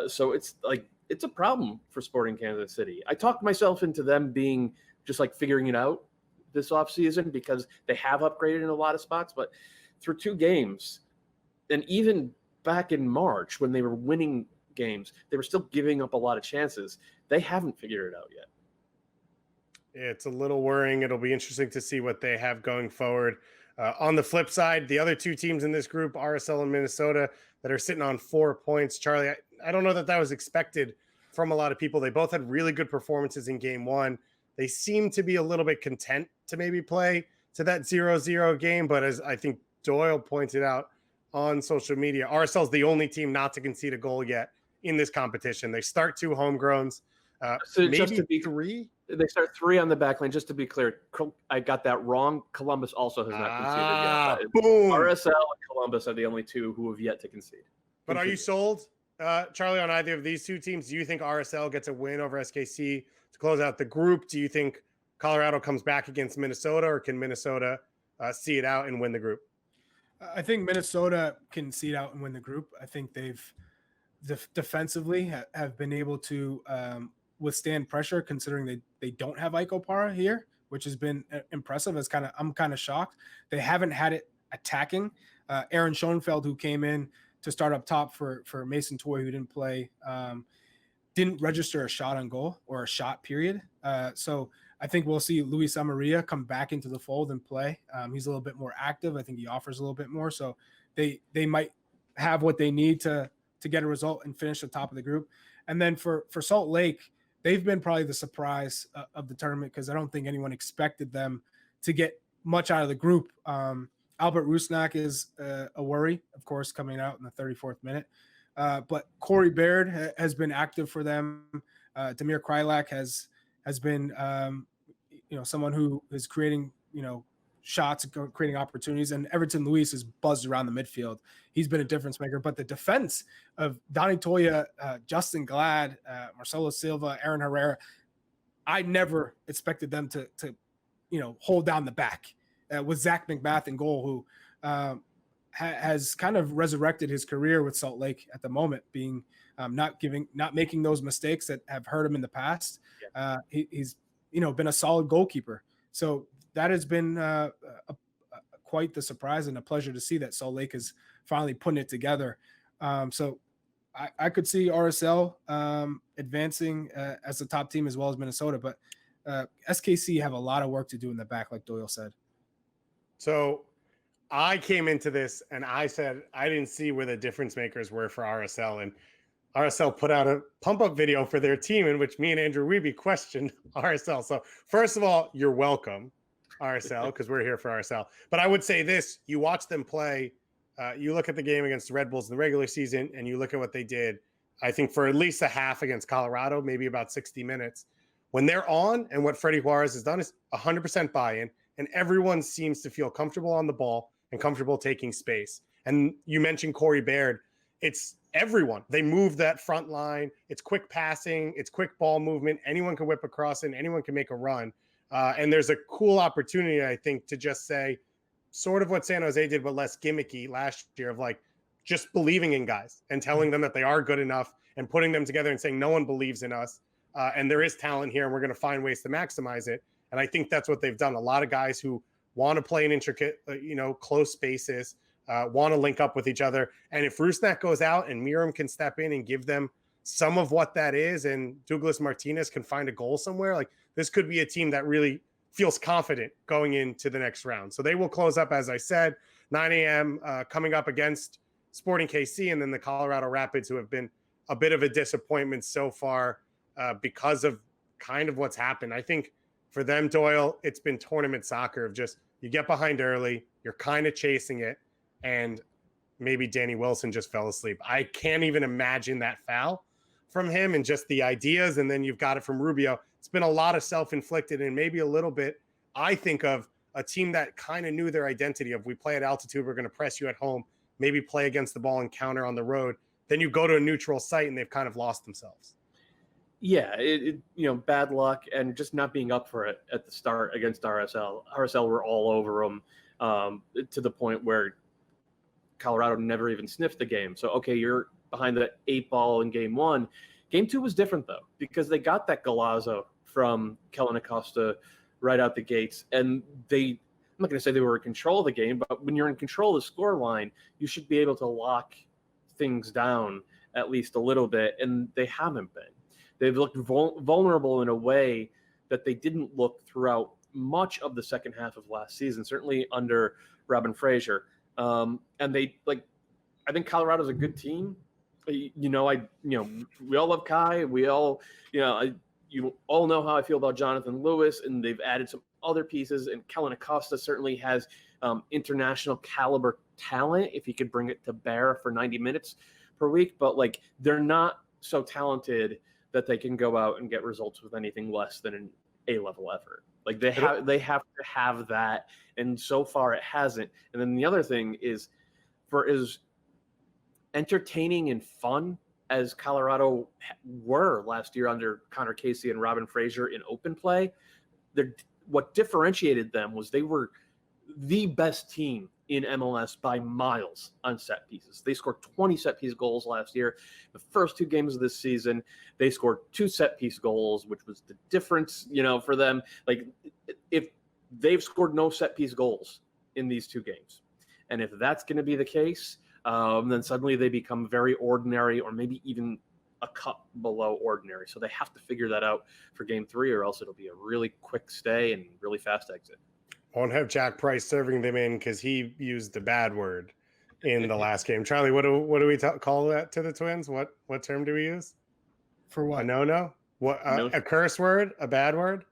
So it's a problem for Sporting Kansas City. I talked myself into them being just figuring it out this offseason because they have upgraded in a lot of spots, but through 2 games, and even back in March when they were winning games, they were still giving up a lot of chances. They haven't figured it out yet. It's a little worrying. It'll be interesting to see what they have going forward. On the flip side, the other 2 teams in this group, RSL and Minnesota, that are sitting on 4 points. Charlie, I don't know that was expected from a lot of people. They both had really good performances in game 1. They seem to be a little bit content to maybe play to that 0-0 game. But as I think Doyle pointed out on social media, RSL is the only team not to concede a goal yet in this competition. They start 2 homegrowns, so maybe just to be 3. They start 3 on the back line. Just to be clear, I got that wrong. Columbus also has not conceded yet. Boom. RSL and Columbus are the only 2 who have yet to concede. But are you sold, Charlie, on either of these 2 teams? Do you think RSL gets a win over SKC to close out the group? Do you think Colorado comes back against Minnesota, or can Minnesota see it out and win the group? I think Minnesota can see it out and win the group. I think they've defensively have been able to withstand pressure, considering they don't have Ayo Akinola here, which has been impressive. I'm kind of shocked. They haven't had it attacking. Aaron Schoenfeld, who came in to start up top for Mason Toy, who didn't play, didn't register a shot on goal or a shot period. So I think we'll see Luis Amaria come back into the fold and play. He's a little bit more active. I think he offers a little bit more. So they might have what they need to get a result and finish the top of the group. And then for Salt Lake, they've been probably the surprise of the tournament, because I don't think anyone expected them to get much out of the group. Albert Rusnak is a worry, of course, coming out in the 34th minute. But Corey Baird has been active for them. Damir Krylak has been, someone who is creating, shots, creating opportunities. And Everton Luis is buzzed around the midfield. He's been a difference maker. But the defense of Donny Toya, Justin Glad, Marcelo Silva, Aaron Herrera, I never expected them to hold down the back. With Zach McMath in goal, who has kind of resurrected his career with Salt Lake at the moment, being not making those mistakes that have hurt him in the past. He's been a solid goalkeeper. So that has been quite the surprise and a pleasure to see that Salt Lake is finally putting it together. So I could see RSL advancing as the top team as well as Minnesota, but SKC have a lot of work to do in the back, like Doyle said. So I came into this and I said I didn't see where the difference makers were for RSL, and RSL put out a pump up video for their team in which me and Andrew Wiebe questioned RSL. So first of all, you're welcome, RSL, because we're here for RSL. But I would say this: you watch them play. You look at the game against the Red Bulls in the regular season, and you look at what they did. I think for at least a half against Colorado, maybe about 60 minutes. When they're on, and what Freddie Juarez has done is 100% buy-in. And everyone seems to feel comfortable on the ball and comfortable taking space. And you mentioned Corey Baird. It's everyone. They move that front line. It's quick passing. It's quick ball movement. Anyone can whip across and anyone can make a run. And there's a cool opportunity, I think, to just say sort of what San Jose did, but less gimmicky last year, of like just believing in guys and telling them that they are good enough and putting them together and saying no one believes in us. And there is talent here and we're going to find ways to maximize it. And I think that's what they've done. A lot of guys who want to play in intricate, close spaces, want to link up with each other. And if Rusnak goes out and Miram can step in and give them some of what that is, and Douglas Martinez can find a goal somewhere, like this could be a team that really feels confident going into the next round. So they will close up, as I said, 9 a.m. Coming up against Sporting KC, and then the Colorado Rapids, who have been a bit of a disappointment so far because of kind of what's happened. I think for them, Doyle, it's been tournament soccer of just you get behind early, you're kind of chasing it, and maybe Danny Wilson just fell asleep. I can't even imagine that foul from him and just the ideas, and then you've got it from Rubio. It's been a lot of self-inflicted and maybe a little bit, I think, of a team that kind of knew their identity of we play at altitude, we're going to press you at home, maybe play against the ball and counter on the road. Then you go to a neutral site and they've kind of lost themselves. Yeah, bad luck and just not being up for it at the start against RSL. RSL were all over them to the point where Colorado never even sniffed the game. So, okay, you're behind the 8 ball in game 1. Game 2 was different, though, because they got that golazo from Kellen Acosta right out the gates. And I'm not going to say they were in control of the game, but when you're in control of the scoreline, you should be able to lock things down at least a little bit, and they haven't been. They've looked vulnerable in a way that they didn't look throughout much of the second half of last season, certainly under Robin Fraser. And I think Colorado's a good team. We all love Kai. We all, you all know how I feel about Jonathan Lewis, and they've added some other pieces. And Kellen Acosta certainly has international caliber talent if he could bring it to bear for 90 minutes per week. But they're not so talented that they can go out and get results with anything less than an A-level effort. They have to have that, and so far it hasn't. And then the other thing is, for as entertaining and fun as Colorado were last year under Connor Casey and Robin Fraser in open play, what differentiated them was they were the best team in MLS by miles on set pieces. They scored 20 set piece goals last year. The first 2 games of this season, they scored 2 set piece goals, which was the difference, for them. If they've scored no set piece goals in these 2 games, and if that's going to be the case, then suddenly they become very ordinary, or maybe even a cut below ordinary. So they have to figure that out for game 3, or else it'll be a really quick stay and really fast exit. Won't have Jack Price serving them in because he used the bad word in the last game. Charlie, what do we call that to the Twins? What term do we use? For what? A no? What? A curse word? A bad word?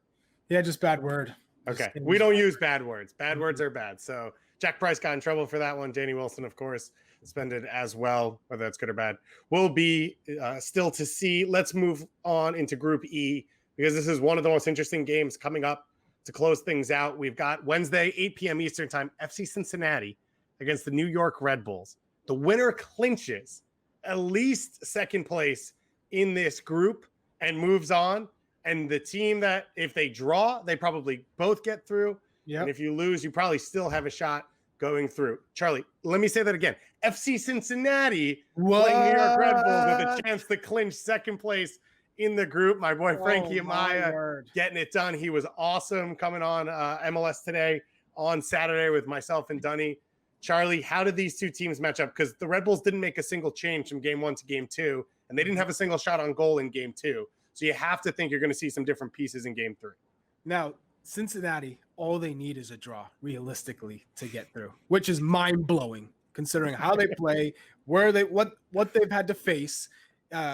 Yeah, just bad word. Okay. We don't use bad words. Bad words are bad. So Jack Price got in trouble for that one. Danny Wilson, of course, suspended as well, whether that's good or bad. Will be still to see. Let's move on into Group E, because this is one of the most interesting games coming up to close things out. We've got Wednesday, 8 p.m. Eastern time, FC Cincinnati against the New York Red Bulls. The winner clinches at least second place in this group and moves on. And the team that, if they draw, they probably both get through. Yep. And if you lose, you probably still have a shot going through. Charlie, let me say that again. FC Cincinnati playing New York Red Bulls with a chance to clinch second place in the group. My boy Frankie Amaya getting it done. He was awesome coming on MLS Today on Saturday with myself and Dunny. Charlie, how did these two teams match up? Because the Red Bulls didn't make a single change from game 1 to game 2, and they didn't have a single shot on goal in game 2. So you have to think you're going to see some different pieces in game 3. Now, Cincinnati, all they need is a draw, realistically, to get through, which is mind-blowing considering how they play, where they what they've had to face,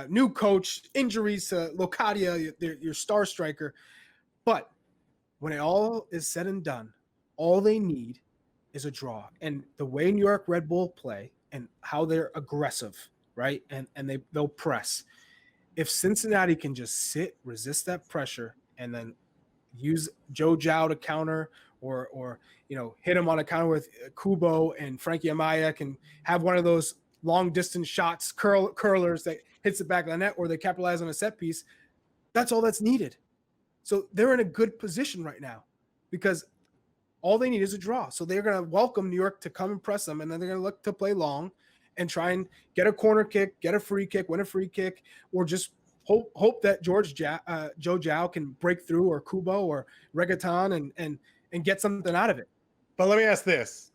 new coach, injuries to Locadia, your star striker. But when it all is said and done, all they need is a draw. And the way New York Red Bull play and how they're aggressive, right? And they'll press. If Cincinnati can just sit, resist that pressure, and then use Joe Zhao to counter or hit him on a counter with Kubo, and Frankie Amaya can have one of those long distance shots, curlers that hits the back of the net, or they capitalize on a set piece, that's all that's needed. So they're in a good position right now because all they need is a draw. So they're going to welcome New York to come and press them, and then they're going to look to play long and try and get a corner kick, get a free kick, win a free kick, or just hope that Joe Zhao can break through, or Kubo or Reggaeton and get something out of it. But let me ask this.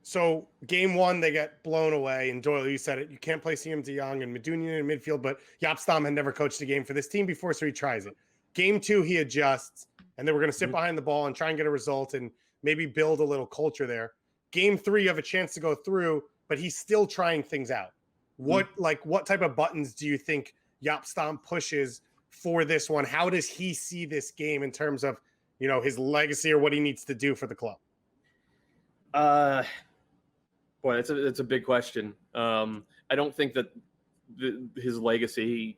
So game 1, they get blown away, and Doyle, you said it. You can't play CM De Jong and Medunian in midfield, but Jaap Stam had never coached a game for this team before, so he tries it. Game 2, he adjusts, and then we're going to sit behind the ball and try and get a result and maybe build a little culture there. Game 3, you have a chance to go through, but he's still trying things out. What type of buttons do you think Jaap Stam pushes for this one? How does he see this game in terms of, his legacy or what he needs to do for the club? Boy, it's a big question. I don't think that his legacy,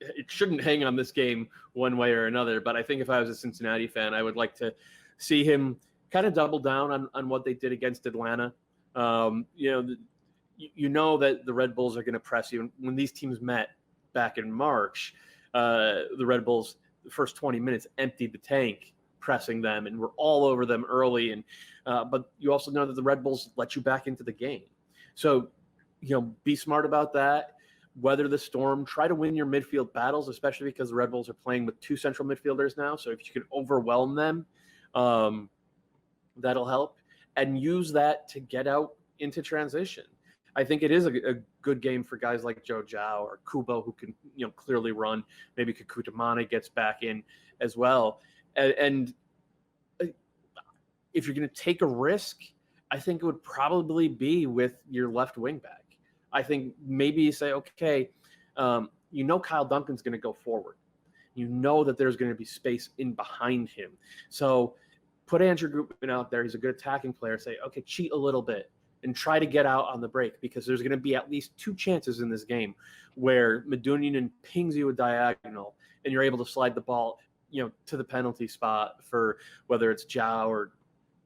it shouldn't hang on this game one way or another. But I think if I was a Cincinnati fan, I would like to see him kind of double down on what they did against Atlanta. That the Red Bulls are going to press you. When these teams met back in March, the Red Bulls, the first 20 minutes, emptied the tank, pressing them, and were all over them early. And but you also know that the Red Bulls let you back into the game. So, be smart about that. Weather the storm. Try to win your midfield battles, especially because the Red Bulls are playing with 2 central midfielders now. So if you can overwhelm them, that'll help. And use that to get out into transition. I think it is a good game for guys like Joe Zhao or Kubo, who can clearly run. Maybe Kekuta Mane gets back in as well. And if you're going to take a risk, I think it would probably be with your left wing back. I think maybe you say, okay, Kyle Duncan's going to go forward. You know that there's going to be space in behind him. So put Andrew Gutman out there. He's a good attacking player. Say, okay, cheat a little bit and try to get out on the break, because there's going to be at least 2 chances in this game where Medunian pings you a diagonal and you're able to slide the ball, to the penalty spot for whether it's Zhao or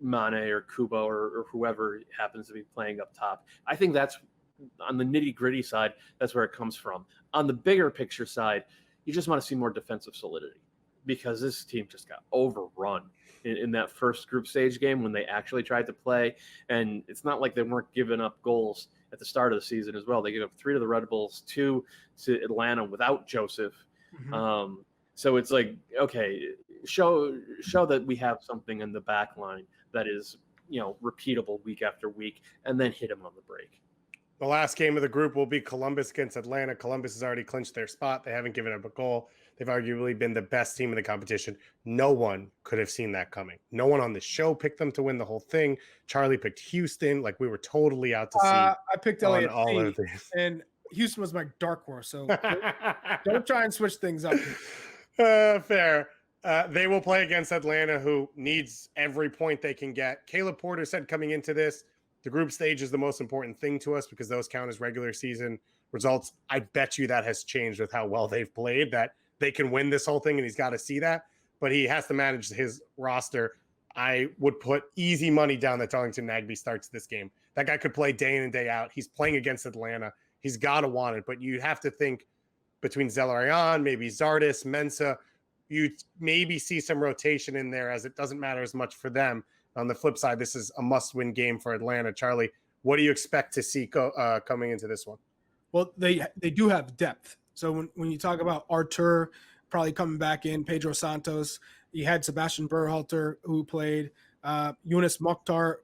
Mane or Kubo or whoever happens to be playing up top. I think that's on the nitty-gritty side. That's where it comes from. On the bigger picture side, you just want to see more defensive solidity, because this team just got overrun in that first group stage game when they actually tried to play. And it's not like they weren't giving up goals at the start of the season as well. They gave up 3 to the Red Bulls, 2 to Atlanta without Joseph. Mm-hmm. So it's like, okay, show that we have something in the back line that is, repeatable week after week, and then hit them on the break. The last game of the group will be Columbus against Atlanta. Columbus has already clinched their spot. They haven't given up a goal. They've arguably been the best team in the competition. No one could have seen that coming. No one on the show picked them to win the whole thing. Charlie picked Houston. Like, we were totally out to sea. I picked LAFC, and Houston was my dark horse. So don't try and switch things up. Fair. They will play against Atlanta, who needs every point they can get. Caleb Porter said coming into this, the group stage is the most important thing to us because those count as regular season results. I bet you that has changed with how well they've played, that they can win this whole thing, and he's got to see that. But he has to manage his roster. I would put easy money down that Darlington Nagbe starts this game. That guy could play day in and day out. He's playing against Atlanta. He's got to want it. But you have to think between Zelarayan, maybe Zardes, Mensah, you maybe see some rotation in there as it doesn't matter as much for them. On the flip side, this is a must-win game for Atlanta. Charlie, what do you expect to see coming into this one? Well, they do have depth. So when you talk about Artur probably coming back in, Pedro Santos, you had Sebastian Berhalter who played, Yunus Mokhtar,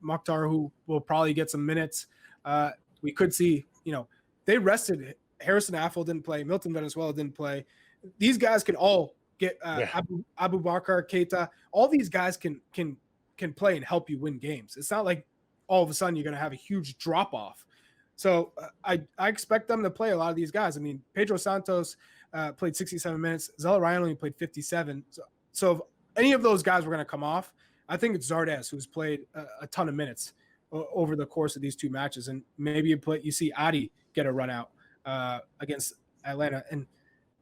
who will probably get some minutes. We could see, they rested. Harrison Affle didn't play. Milton Venezuela didn't play. These guys can all get Abu Bakar Keita. All these guys can play and help you win games. It's not like all of a sudden you're going to have a huge drop off. So I expect them to play a lot of these guys. I mean, Pedro Santos played 67 minutes. Zelarayan only played 57. So if any of those guys were going to come off, I think it's Zardes, who's played a ton of minutes over the course of these two matches. And maybe you see Adi get a run out against Atlanta. And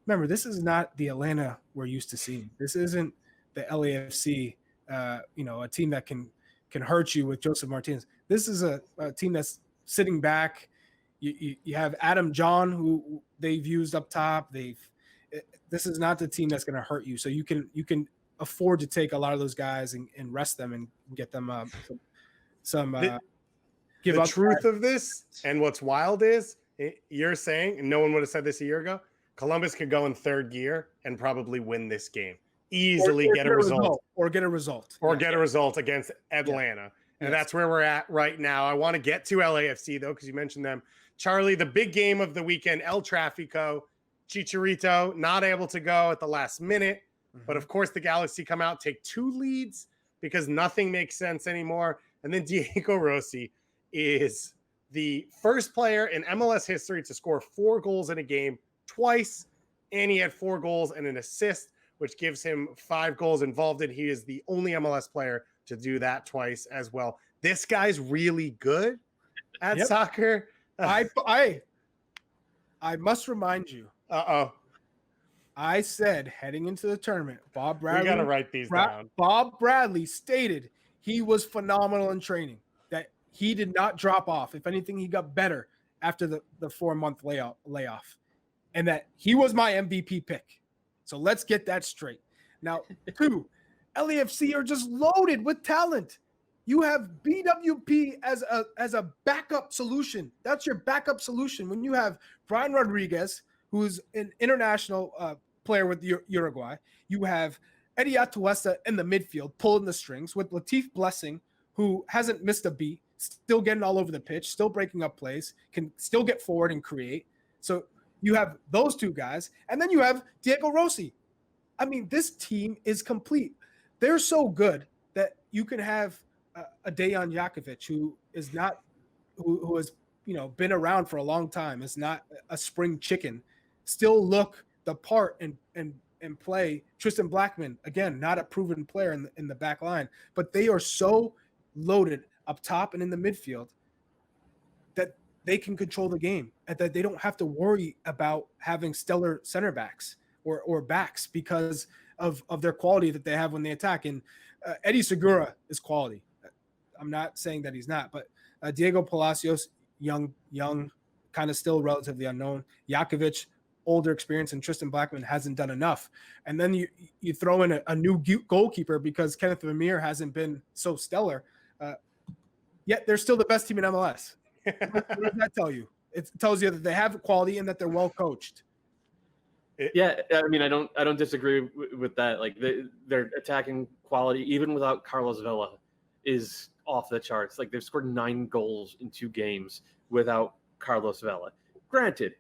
remember, this is not the Atlanta we're used to seeing. This isn't the LAFC, a team that can hurt you with Joseph Martinez. This is a team that's sitting back. You have Adam John, who they've used up top. This is not the team that's going to hurt you. So you can afford to take a lot of those guys and rest them and get them the truth of this. And what's wild is you're saying, and no one would have said this a year ago, Columbus could go in third gear and probably win this game. Easily get a result against Atlanta. Yeah. And that's where we're at right now. I want to get to LAFC, though, because you mentioned them. Charlie, the big game of the weekend, El Trafico, Chicharito, not able to go at the last minute. Mm-hmm. But, of course, the Galaxy come out, take 2 leads because nothing makes sense anymore. And then Diego Rossi is the first player in MLS history to score 4 goals in a game twice. And he had 4 goals and an assist, which gives him 5 goals involved in. He is the only MLS player to do that twice as well. This guy's really good at soccer. I must remind you. Uh-oh. I said heading into the tournament, Bob Bradley. We got to write these down. Bob Bradley stated he was phenomenal in training, that he did not drop off. If anything, he got better after the 4-month layoff, and that he was my MVP pick. So let's get that straight. Now, 2, LAFC are just loaded with talent. You have BWP as a backup solution. That's your backup solution. When you have Brian Rodriguez, who's an international player with Uruguay, you have Eddie Atuesta in the midfield pulling the strings with Latif Blessing, who hasn't missed a beat, still getting all over the pitch, still breaking up plays, can still get forward and create. So you have those 2 guys, and then you have Diego Rossi. I mean, this team is complete. They're so good that you can have a Dejan Jakovic who has been around for a long time, is not a spring chicken, still look the part and play. Tristan Blackman, again, not a proven player in the back line, but they are so loaded up top and in the midfield that they can control the game and that they don't have to worry about having stellar center backs or backs because of their quality that they have when they attack. And Eddie Segura is quality. I'm not saying that he's not, but Diego Palacios, young, kind of still relatively unknown. Jakovic, older experience, and Tristan Blackman hasn't done enough. And then you throw in a new goalkeeper because Kenneth Vermeer hasn't been so stellar. Yet they're still the best team in MLS. What does that tell you? It tells you that they have quality and that they're well coached. Yeah, I mean, I don't disagree with that. Like their attacking quality, even without Carlos Vela, is off the charts. Like they've scored 9 goals in 2 games without Carlos Vela. Granted,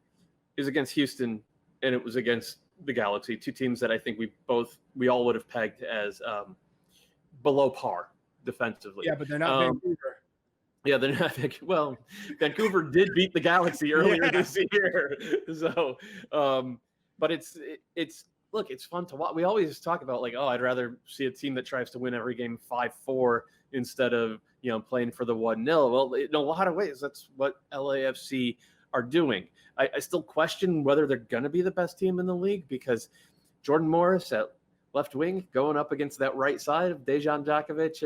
it was against Houston and it was against the Galaxy, 2 teams that I think we all would have pegged as below par defensively. Yeah, but they're not Vancouver. Yeah, they're not. Well, Vancouver did beat the Galaxy earlier this year, so. But it's look, it's fun to watch. We always talk about like, oh, I'd rather see a team that tries to win every game 5-4 instead of, playing for the 1-0. Well, in a lot of ways, that's what LAFC are doing. I still question whether they're going to be the best team in the league, because Jordan Morris at left wing going up against that right side of Dejan Djakovic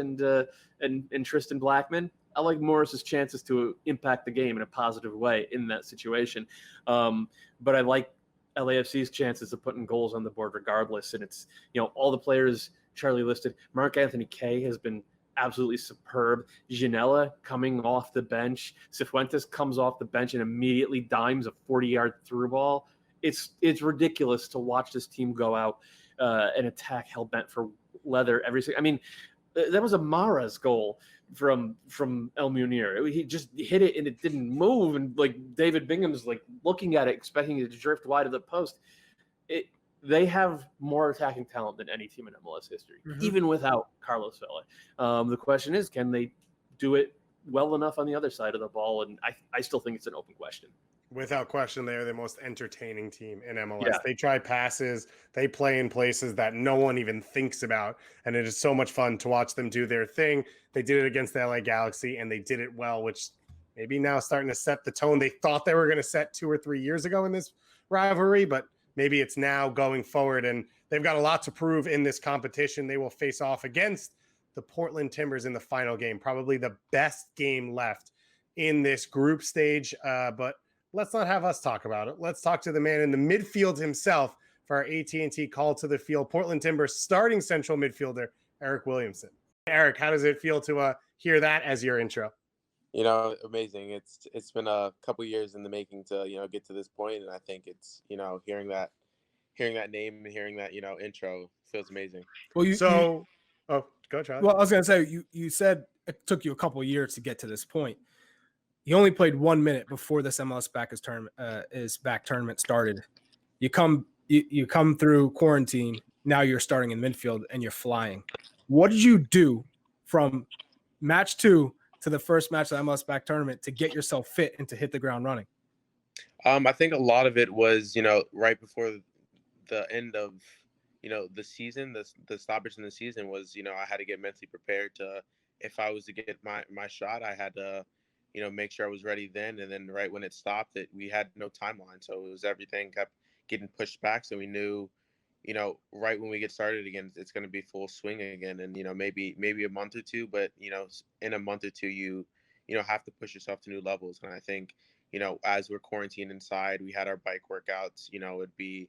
and Tristan Blackman. I like Morris's chances to impact the game in a positive way in that situation. But I like LAFC's chances of putting goals on the board regardless. And it's, all the players Charlie listed. Mark Anthony Kaye has been absolutely superb. Janela coming off the bench. Cifuentes comes off the bench and immediately dimes a 40-yard through ball. It's ridiculous to watch this team go out and attack hell-bent for leather every single. I mean, that was a Mara's goal from El Munir. He just hit it and it didn't move, and like David Bingham's like looking at it, expecting it to drift wide of the post. They have more attacking talent than any team in MLS history, even without Carlos Vela. The question is, can they do it well enough on the other side of the ball? And I still think it's an open question. Without question, they are the most entertaining team in MLS. Yeah. They try passes. They play in places that no one even thinks about. And it is so much fun to watch them do their thing. They did it against the LA Galaxy, and they did it well, which maybe now starting to set the tone they thought they were going to set 2 or 3 years ago in this rivalry. But maybe it's now going forward. And they've got a lot to prove in this competition. They will face off against the Portland Timbers in the final game, probably the best game left in this group stage. But let's not have us talk about it. Let's talk to the man in the midfield himself for our AT&T call to the field. Portland Timbers starting central midfielder, Eryk Williamson. Eryk, how does it feel to hear that as your intro? Amazing. It's been a couple years in the making to, get to this point. And I think it's, hearing that name and hearing that, intro feels amazing. Well, go Charlie. Well, I was going to say, you said it took you a couple of years to get to this point. He only played 1 minute before this MLS back tournament started. You come through quarantine. Now you're starting in midfield and you're flying. What did you do from match 2 to the first match of the MLS back tournament to get yourself fit and to hit the ground running? I think a lot of it was, right before the end of, the season, the stoppage in the season was, I had to get mentally prepared to, if I was to get my shot, I had to, make sure I was ready then. And then right when it stopped, we had no timeline. So it was everything kept getting pushed back. So we knew, right when we get started again, it's going to be full swing again. And, maybe a month or two, but, in a month or two, you have to push yourself to new levels. And I think, as we're quarantined inside, we had our bike workouts, it'd be,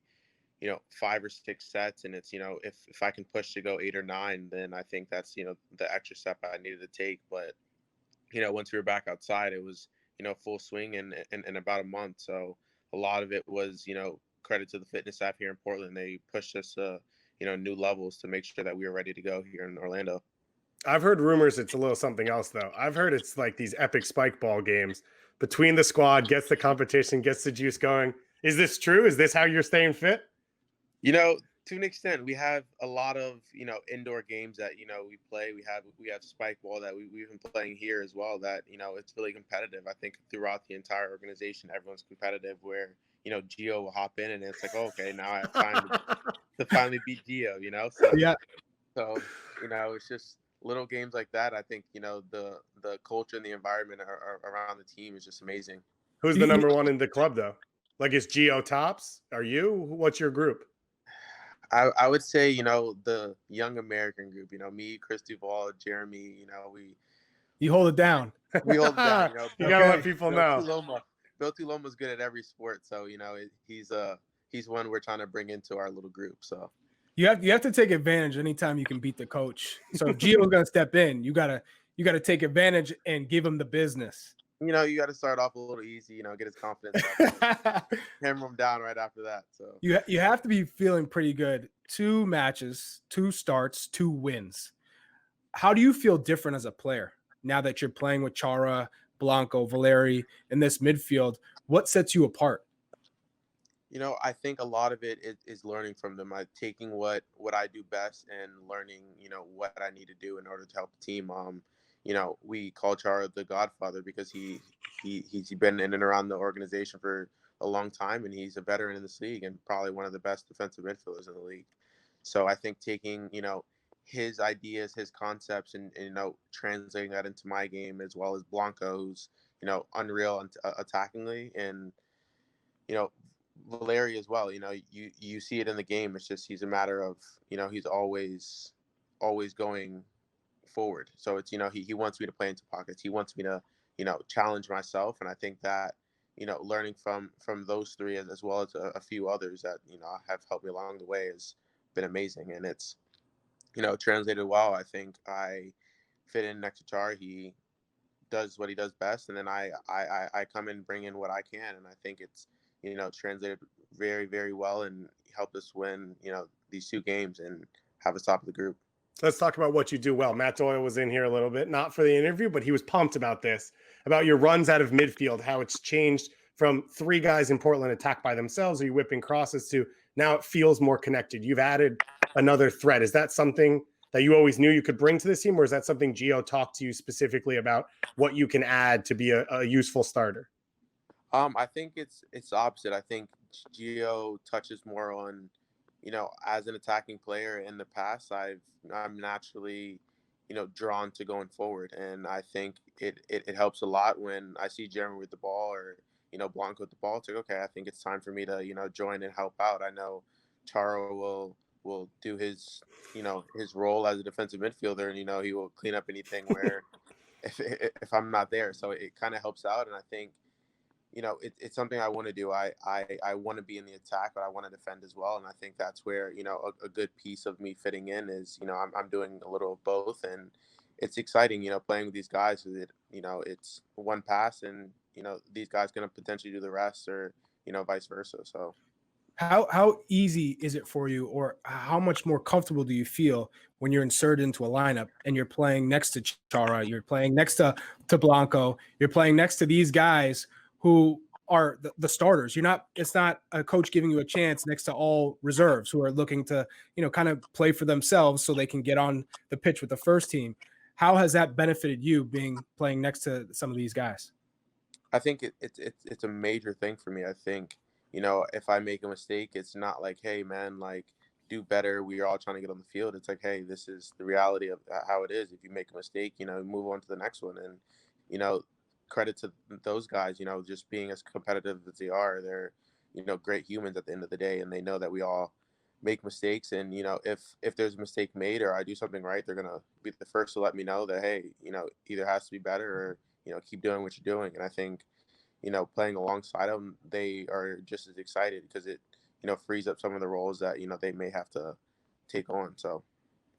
5 or 6 sets. And it's, if I can push to go 8 or 9, then I think that's, the extra step I needed to take. But, once we were back outside, it was, full swing in about a month. So a lot of it was, credit to the fitness staff here in Portland. They pushed us to, new levels to make sure that we were ready to go here in Orlando. I've heard rumors it's a little something else, though. I've heard it's like these epic spike ball games between the squad, gets the competition, gets the juice going. Is this true? Is this how you're staying fit? To an extent, we have a lot of, indoor games that, we play. We have spike ball that we've been playing here as well that, it's really competitive. I think throughout the entire organization, everyone's competitive where, Gio will hop in and it's like, oh, okay, now I have time to finally beat Gio, So, Yeah. So, it's just little games like that. I think, the culture and the environment around the team is just amazing. Who's the number one in the club, though? Like, is Gio tops? Are you? What's your group? I would say, the young American group, me, Chris Duval, Jeremy, You hold it down. we hold it down. You gotta let people know. Bill Tuloma's good at every sport. So, he's one we're trying to bring into our little group. So You have to take advantage anytime you can beat the coach. So if Gio's gonna step in, you gotta take advantage and give him the business. you got to start off a little easy, get his confidence up, hammer him down right after that. So you have to be feeling pretty good. 2 matches, 2 starts, 2 wins. How do you feel different as a player now that you're playing with Chara, Blanco, Valeri in this midfield? What sets you apart? I think a lot of it is learning from them. Taking what I do best and learning, what I need to do in order to help the team. We call Chara the Godfather because he's been in and around the organization for a long time, and he's a veteran in this league and probably one of the best defensive midfielders in the league. So I think taking, his ideas, his concepts, and translating that into my game, as well as Blanco, who's, unreal attackingly, and, Valeri as well. You see it in the game. It's just he's a matter of, he's always going forward. So it's, he wants me to play into pockets. He wants me to, challenge myself. And I think that, learning from those three, as well as a few others that, have helped me along the way, has been amazing. And it's, translated well. I think I fit in next to Char. He does what he does best. And then I come in, bring in what I can. And I think it's, translated very, very well and helped us win, these 2 games and have us top of the group. Let's talk about what you do well. Matt Doyle was in here a little bit, not for the interview, but he was pumped about this, about your runs out of midfield, how it's changed from 3 guys in Portland attack by themselves, or you whipping crosses, to now it feels more connected. You've added another threat. Is that something that you always knew you could bring to this team, or is that something Gio talked to you specifically about what you can add to be a useful starter? I think it's the opposite. I think Gio touches more on, as an attacking player in the past, I'm naturally, drawn to going forward. And I think it helps a lot when I see Jeremy with the ball, or, Blanco with the ball. It's like, okay, I think it's time for me to, join and help out. I know Charo will do his, his role as a defensive midfielder, and, he will clean up anything where if I'm not there. So it kind of helps out. And I think, it's something I want to do. I want to be in the attack, but I want to defend as well. And I think that's where, a good piece of me fitting in is, I'm doing a little of both. And it's exciting, playing with these guys. It's one pass, and, these guys going to potentially do the rest, or, vice versa. So How easy is it for you, or how much more comfortable do you feel when you're inserted into a lineup and you're playing next to Chara, you're playing next to Blanco, you're playing next to these guys who are the starters? It's not a coach giving you a chance next to all reserves who are looking to, kind of play for themselves so they can get on the pitch with the first team. How has that benefited you playing next to some of these guys? I think it's a major thing for me. I think, if I make a mistake, it's not like, hey man, like, do better. We are all trying to get on the field. It's like, hey, this is the reality of how it is. If you make a mistake, move on to the next one. And, credit to those guys, just being as competitive as they are. They're, great humans at the end of the day, and they know that we all make mistakes. And, if there's a mistake made or I do something right, they're going to be the first to let me know that, hey, either has to be better, or, keep doing what you're doing. And I think, playing alongside them, they are just as excited, because it, frees up some of the roles that, they may have to take on. So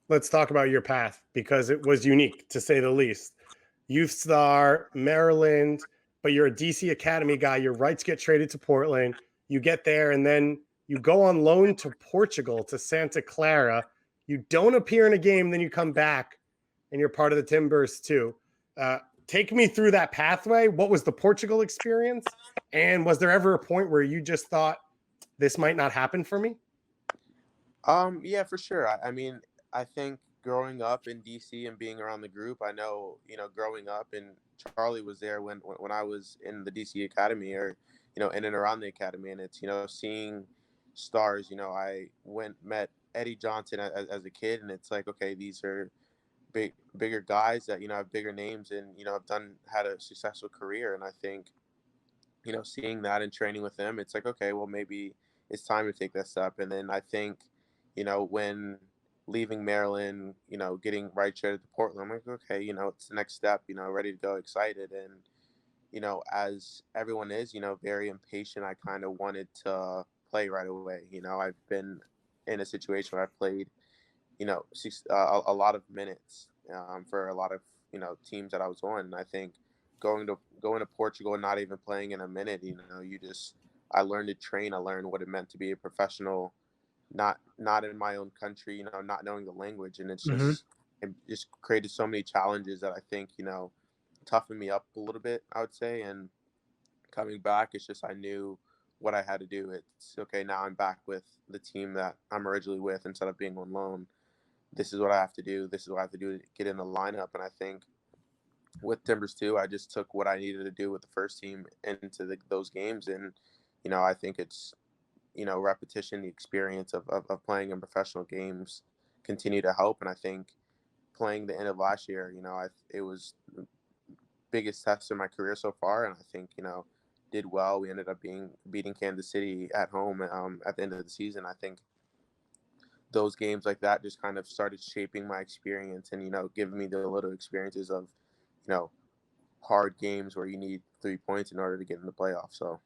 Let's talk about your path, because it was unique, to say the least. Youth star, Maryland, but you're a DC Academy guy. Your rights get traded to Portland. You get there, and then you go on loan to Portugal, to Santa Clara. You don't appear in a game, then you come back, and you're part of the Timbers too. Take me through that pathway. What was the Portugal experience? And was there ever a point where you just thought, this might not happen for me? Yeah, for sure. I mean, I think growing up in DC and being around the group, I know, growing up, and Charlie was there when I was in the DC Academy, or, in and around the academy. And it's, seeing stars, I met Eddie Johnson as a kid, and it's like, okay, these are bigger guys that, have bigger names, and, have had a successful career. And I think, seeing that and training with them, it's like, okay, well, maybe it's time to take that step. And then I think, when leaving Maryland, getting right traded to Portland, I'm like, okay, it's the next step, ready to go, excited. And, as everyone is, very impatient, I kind of wanted to play right away. I've been in a situation where I've played, a lot of minutes for a lot of, teams that I was on. And I think going to Portugal and not even playing in a minute, I learned to train. I learned what it meant to be a professional, not in my own country, not knowing the language. And it's just, it just created so many challenges that I think, toughened me up a little bit, I would say. And coming back, it's just, I knew what I had to do. It's okay, now I'm back with the team that I'm originally with, instead of being on loan. This is what I have to do. This is what I have to do to get in the lineup. And I think with Timbers too, I just took what I needed to do with the first team into those games. And, I think it's, repetition, the experience of playing in professional games continue to help. And I think playing the end of last year, it was the biggest test in my career so far. And I think, did well. We ended up beating Kansas City at home at the end of the season. I think those games like that just kind of started shaping my experience and, giving me the little experiences of, hard games where you need 3 points in order to get in the playoffs. So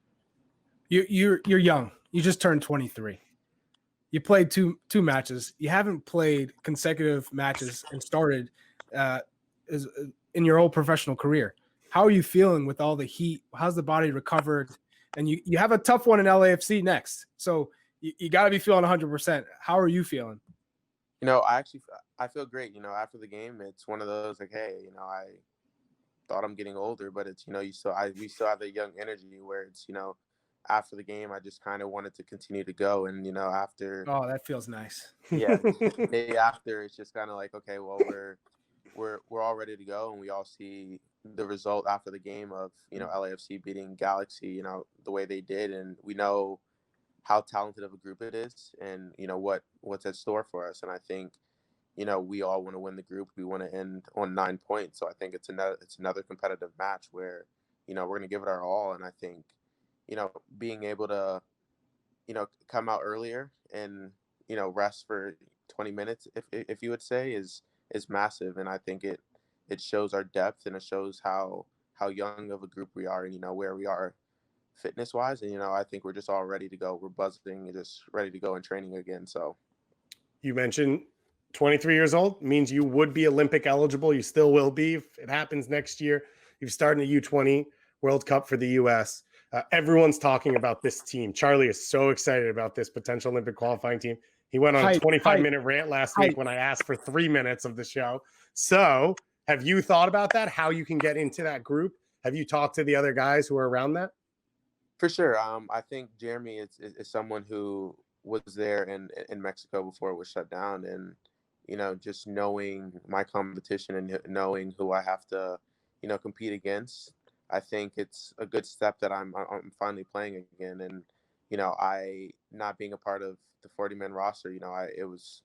You're young. You just turned 23. You played two matches. You haven't played consecutive matches and started in your whole professional career. How are you feeling with all the heat? How's the body recovered? And you have a tough one in LAFC next. So you got to be feeling 100%. How are you feeling? I feel great. After the game, it's one of those like, hey, I thought I'm getting older, but it's, we still have that young energy where it's, after the game, I just kind of wanted to continue to go. And, after. Oh, that feels nice. Yeah. The day after, it's just kind of like, okay, well, we're all ready to go. And we all see the result after the game of, LAFC beating Galaxy, the way they did. And we know how talented of a group it is and, what's at store for us. And I think, we all want to win the group. We want to end on 9 points. So I think it's another competitive match where, we're going to give it our all. And I think, being able to, come out earlier and, rest for 20 minutes, if you would say, is massive. And I think it shows our depth and it shows how young of a group we are and, where we are fitness wise. And, I think we're just all ready to go. We're buzzing and just ready to go in training again. So You mentioned 23 years old means you would be Olympic eligible. You still will be if it happens next year. You've started the U20 World Cup for the U.S. Everyone's talking about this team. Charlie is so excited about this potential Olympic qualifying team. He went on a 25-minute rant last week when I asked for 3 minutes of the show. So have you thought about that, how you can get into that group? Have you talked to the other guys who are around that? For sure. I think Jeremy is someone who was there in Mexico before it was shut down. And, just knowing my competition and knowing who I have to, compete against, I think it's a good step that I'm finally playing again. And, I not being a part of the 40-man roster, it was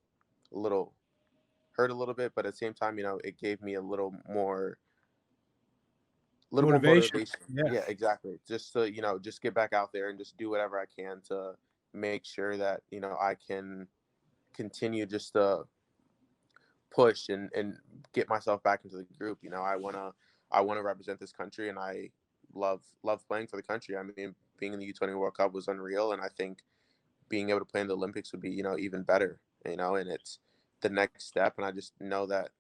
hurt a little bit, but at the same time, it gave me a little more Motivation. Yeah, exactly. Just to, just get back out there and just do whatever I can to make sure that, I can continue just to push and get myself back into the group. I wanna represent this country and I love playing for the country. I mean, being in the U20 World Cup was unreal, and I think being able to play in the Olympics would be, even better, and it's the next step. And I just know that,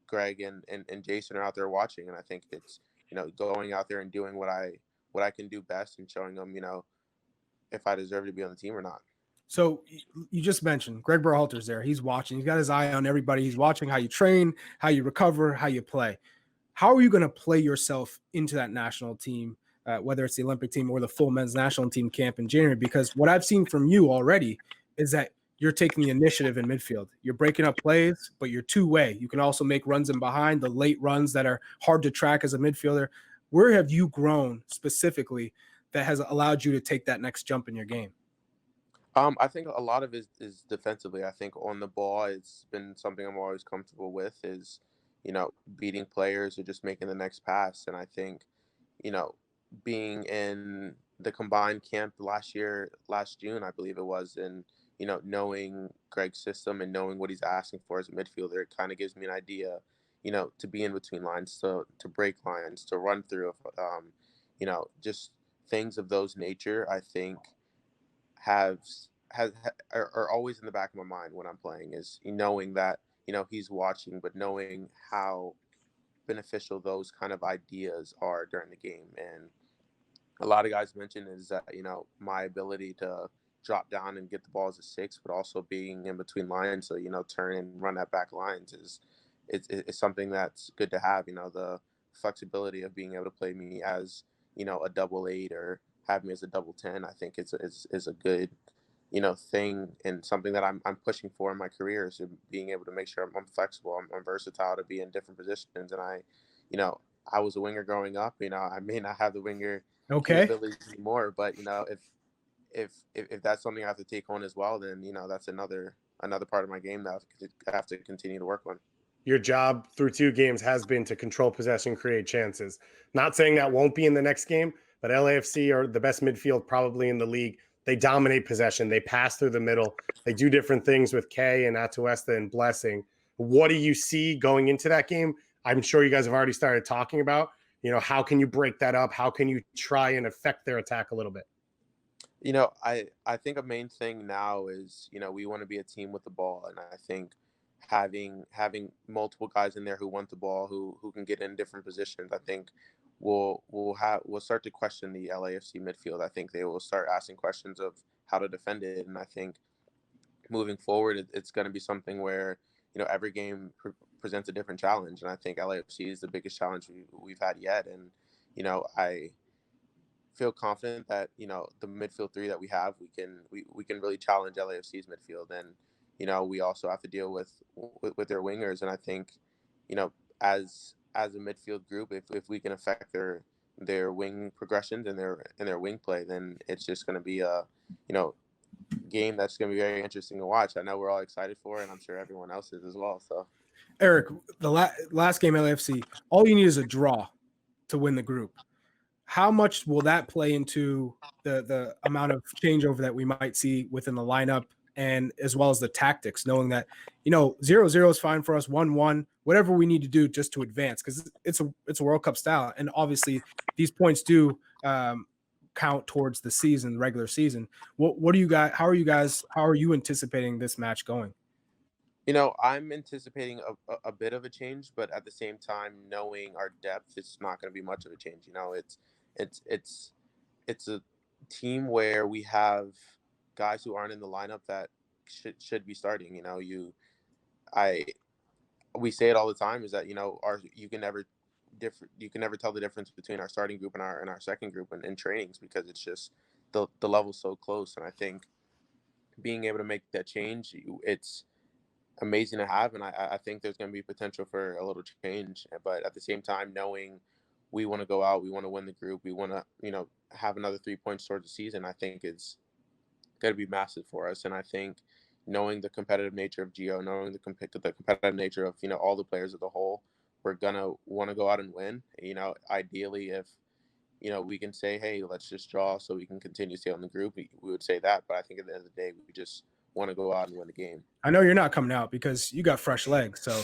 Greg and Jason are out there watching, and I think it's, going out there and doing what I can do best and showing them, if I deserve to be on the team or not. So you just mentioned Greg Berhalter's there. He's watching. He's got his eye on everybody. He's watching how you train, how you recover, how you play. How are you going to play yourself into that national team, whether it's the Olympic team or the full men's national team camp in January? Because what I've seen from you already is that you're taking the initiative in midfield. You're breaking up plays, but you're two-way. You can also make runs in behind, the late runs that are hard to track as a midfielder. Where have you grown specifically that has allowed you to take that next jump in your game? I think a lot of it is defensively. I think on the ball, it's been something I'm always comfortable with is, beating players or just making the next pass. And I think, being in the combined camp last June, I believe it was, and, knowing Greg's system and knowing what he's asking for as a midfielder, it kind of gives me an idea, to be in between lines, to break lines, to run through, just things of those nature, I think are always in the back of my mind when I'm playing is knowing that, he's watching, but knowing how beneficial those kind of ideas are during the game. And a lot of guys mention is that, my ability to drop down and get the ball as a 6, but also being in between lines. So, turn and run that back lines is something that's good to have, the flexibility of being able to play me as, a double 8 or have me as a double 10. I think is a good, thing and something that I'm pushing for in my career is being able to make sure I'm flexible. I'm versatile to be in different positions. And I, I was a winger growing up. I may not have the winger Okay. capabilities anymore, but if that's something I have to take on as well, then that's another part of my game that I have to continue to work on. Your job through 2 games has been to control possession, create chances. Not saying that won't be in the next game, but LAFC are the best midfield probably in the league. They dominate possession. They pass through the middle. They do different things with Kay and Atuesta and Blessing. What do you see going into that game? I'm sure you guys have already started talking about, how can you break that up? How can you try and affect their attack a little bit? I think a main thing now is, we want to be a team with the ball. And I think having multiple guys in there who want the ball, who can get in different positions, I think we'll start to question the LAFC midfield. I think they will start asking questions of how to defend it. And I think moving forward, it's going to be something where, every game presents a different challenge. And I think LAFC is the biggest challenge we've had yet. And, I feel confident that, the midfield 3 that we have, we can really challenge LAFC's midfield. And, we also have to deal with their wingers. And I think, as a midfield group, if we can affect their wing progressions and their wing play, then it's just going to be a, game that's going to be very interesting to watch. I know we're all excited for it, and I'm sure everyone else is as well. So, Eryk, the last game LAFC, all you need is a draw to win the group. How much will that play into the amount of changeover that we might see within the lineup, and as well as the tactics, knowing that 0-0 is fine for us, 1-1, whatever we need to do just to advance, because it's a World Cup style, and obviously these points do count towards the season, the regular season. What do you guys? How are you anticipating this match going? I'm anticipating a bit of a change, but at the same time, knowing our depth, it's not going to be much of a change. It's a team where we have guys who aren't in the lineup that should be starting. We say it all the time, is that you can never tell the difference between our starting group and our second group in trainings, because it's just the level's so close. And I think being able to make that change, it's amazing to have, and I think there's going to be potential for a little change. But at the same time, knowing we want to go out, we want to win the group, we want to have another 3 points towards the season, I think is going to be massive for us. And I think knowing the competitive nature of Gio, knowing the competitive nature of all the players as a whole, we're gonna want to go out and win. Ideally, if we can say, hey, let's just draw so we can continue to stay on the group, we would say that. But I think at the end of the day, we just want to go out and win the game. I know you're not coming out because you got fresh legs, so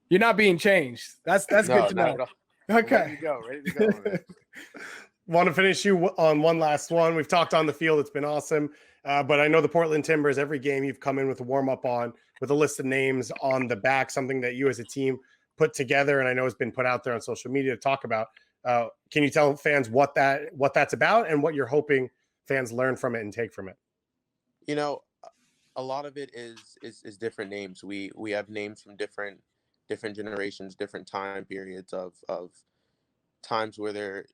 you're not being changed. That's good to know. Okay, Ready to go. Man. Want to finish you on one last one. We've talked on the field. It's been awesome. But I know the Portland Timbers, every game you've come in with a warm-up on, with a list of names on the back, something that you as a team put together, and I know has been put out there on social media to talk about. Can you tell fans what that's about and what you're hoping fans learn from it and take from it? A lot of it is different names. We have names from different generations, different time periods of times where there,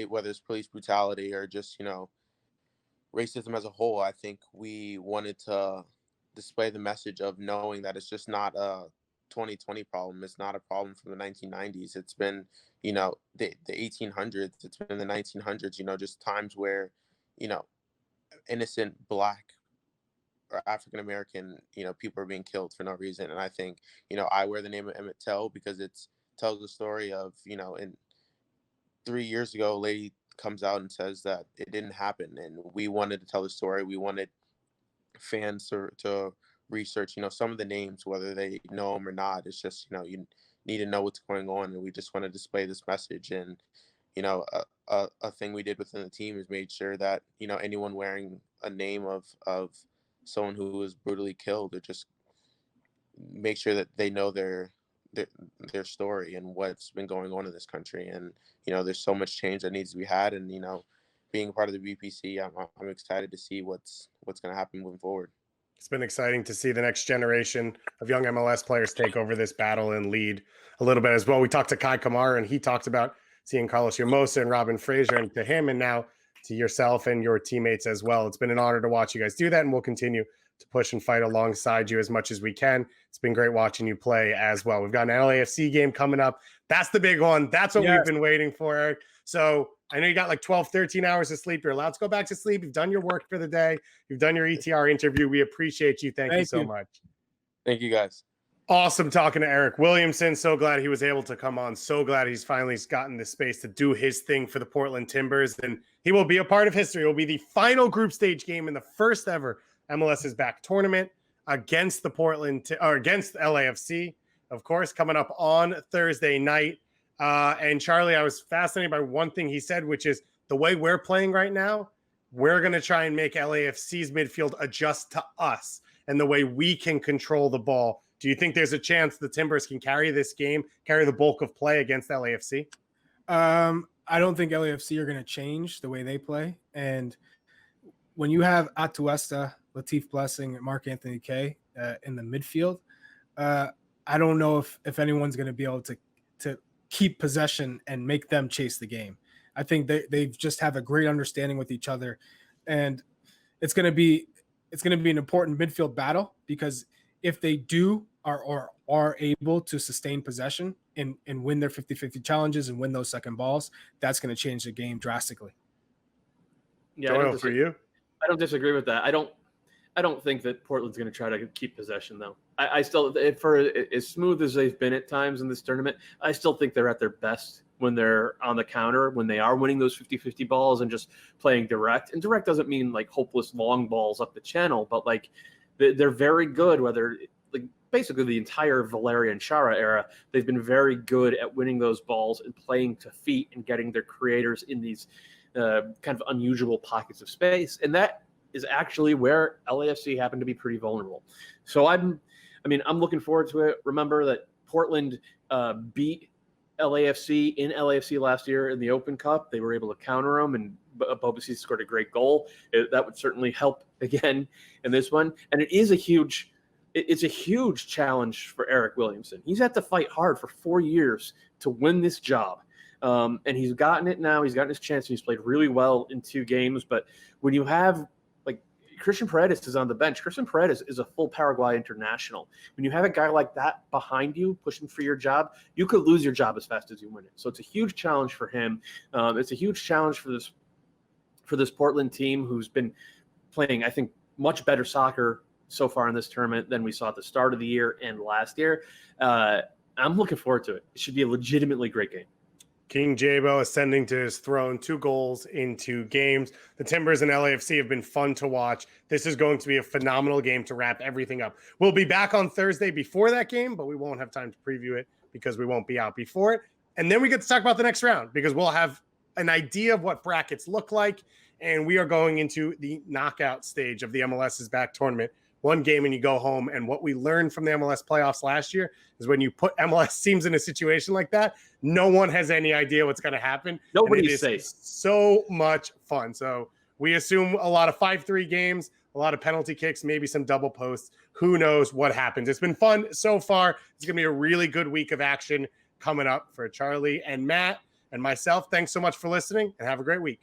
whether it's police brutality or just, racism as a whole. I think we wanted to display the message of knowing that it's just not a 2020 problem. It's not a problem from the 1990s. It's been, the 1800s. It's been the 1900s, just times where, innocent Black or African-American, people are being killed for no reason. And I think, I wear the name of Emmett Till because it tells the story of, in 3 years ago, a lady comes out and says that it didn't happen. And we wanted to tell the story. We wanted fans to research, some of the names, whether they know them or not. It's just, you need to know what's going on. And we just want to display this message. And, a thing we did within the team is made sure that, anyone wearing a name of someone who was brutally killed, or just make sure that they know their story and what's been going on in this country. And there's so much change that needs to be had, and being part of the BPC, I'm excited to see what's going to happen moving forward. It's been exciting to see the next generation of young MLS players take over this battle and lead a little bit as well. We talked to Kai Kamara, and he talked about seeing Carlos Hermosa and Robin Fraser, and to him, and now to yourself and your teammates as well. It's been an honor to watch you guys do that, and we'll continue to push and fight alongside you as much as we can. It's been great watching you play as well. We've got an LAFC game coming up. That's the big one. That's what we've been waiting for, Eryk. So I know you got like 12, 13 hours of sleep. You're allowed to go back to sleep. You've done your work for the day. You've done your ETR interview. We appreciate you. Thank you so much. Thank you, guys. Awesome talking to Eryk Williamson. So glad he was able to come on. So glad he's finally gotten the space to do his thing for the Portland Timbers. And he will be a part of history. It will be the final group stage game in the first ever MLS is Back tournament against the against LAFC, of course, coming up on Thursday night. And Charlie, I was fascinated by one thing he said, which is the way we're playing right now, we're going to try and make LAFC's midfield adjust to us and the way we can control the ball. Do you think there's a chance the Timbers can carry this game, carry the bulk of play against LAFC? I don't think LAFC are going to change the way they play. And when you have Atuesta, Latif Blessing, and Mark Anthony Kaye in the midfield, I don't know if anyone's going to be able to keep possession and make them chase the game. I think they just have a great understanding with each other, and it's going to be an important midfield battle, because if they do are able to sustain possession and win their 50-50 challenges and win those second balls, that's going to change the game drastically. Yeah, Doyle, for you? I don't disagree with that. I don't think that Portland's going to try to keep possession, though. I still, for as smooth as they've been at times in this tournament, I still think they're at their best when they're on the counter, when they are winning those 50-50 balls and just playing direct. And direct doesn't mean like hopeless long balls up the channel, but like they're very good, whether like basically the entire Valerian Chara era, they've been very good at winning those balls and playing to feet and getting their creators in these kind of unusual pockets of space. And that is actually where LAFC happened to be pretty vulnerable. So I'm looking forward to it. Remember that Portland beat LAFC in LAFC last year in the Open Cup. They were able to counter them, and Bobasi scored a great goal. That would certainly help again in this one. And it's a huge challenge for Eryk Williamson. He's had to fight hard for 4 years to win this job. And he's gotten it now. He's gotten his chance. He's played really well in 2 games. But when you have Christian Paredes is on the bench. Christian Paredes is a full Paraguay international. When you have a guy like that behind you pushing for your job, you could lose your job as fast as you win it. So it's a huge challenge for him. It's a huge challenge for this Portland team, who's been playing, I think, much better soccer so far in this tournament than we saw at the start of the year and last year. I'm looking forward to it. It should be a legitimately great game. King Jabo ascending to his throne, 2 goals in 2 games. The Timbers and LAFC have been fun to watch. This is going to be a phenomenal game to wrap everything up. We'll be back on Thursday before that game, but we won't have time to preview it because we won't be out before it. And then we get to talk about the next round, because we'll have an idea of what brackets look like. And we are going into the knockout stage of the MLS is Back tournament. 1 game and you go home. And what we learned from the MLS playoffs last year is when you put MLS teams in a situation like that, no one has any idea what's going to happen. Nobody's safe. So much fun. So we assume a lot of 5-3 games, a lot of penalty kicks, maybe some double posts. Who knows what happens? It's been fun so far. It's going to be a really good week of action coming up for Charlie and Matt and myself. Thanks so much for listening, and have a great week.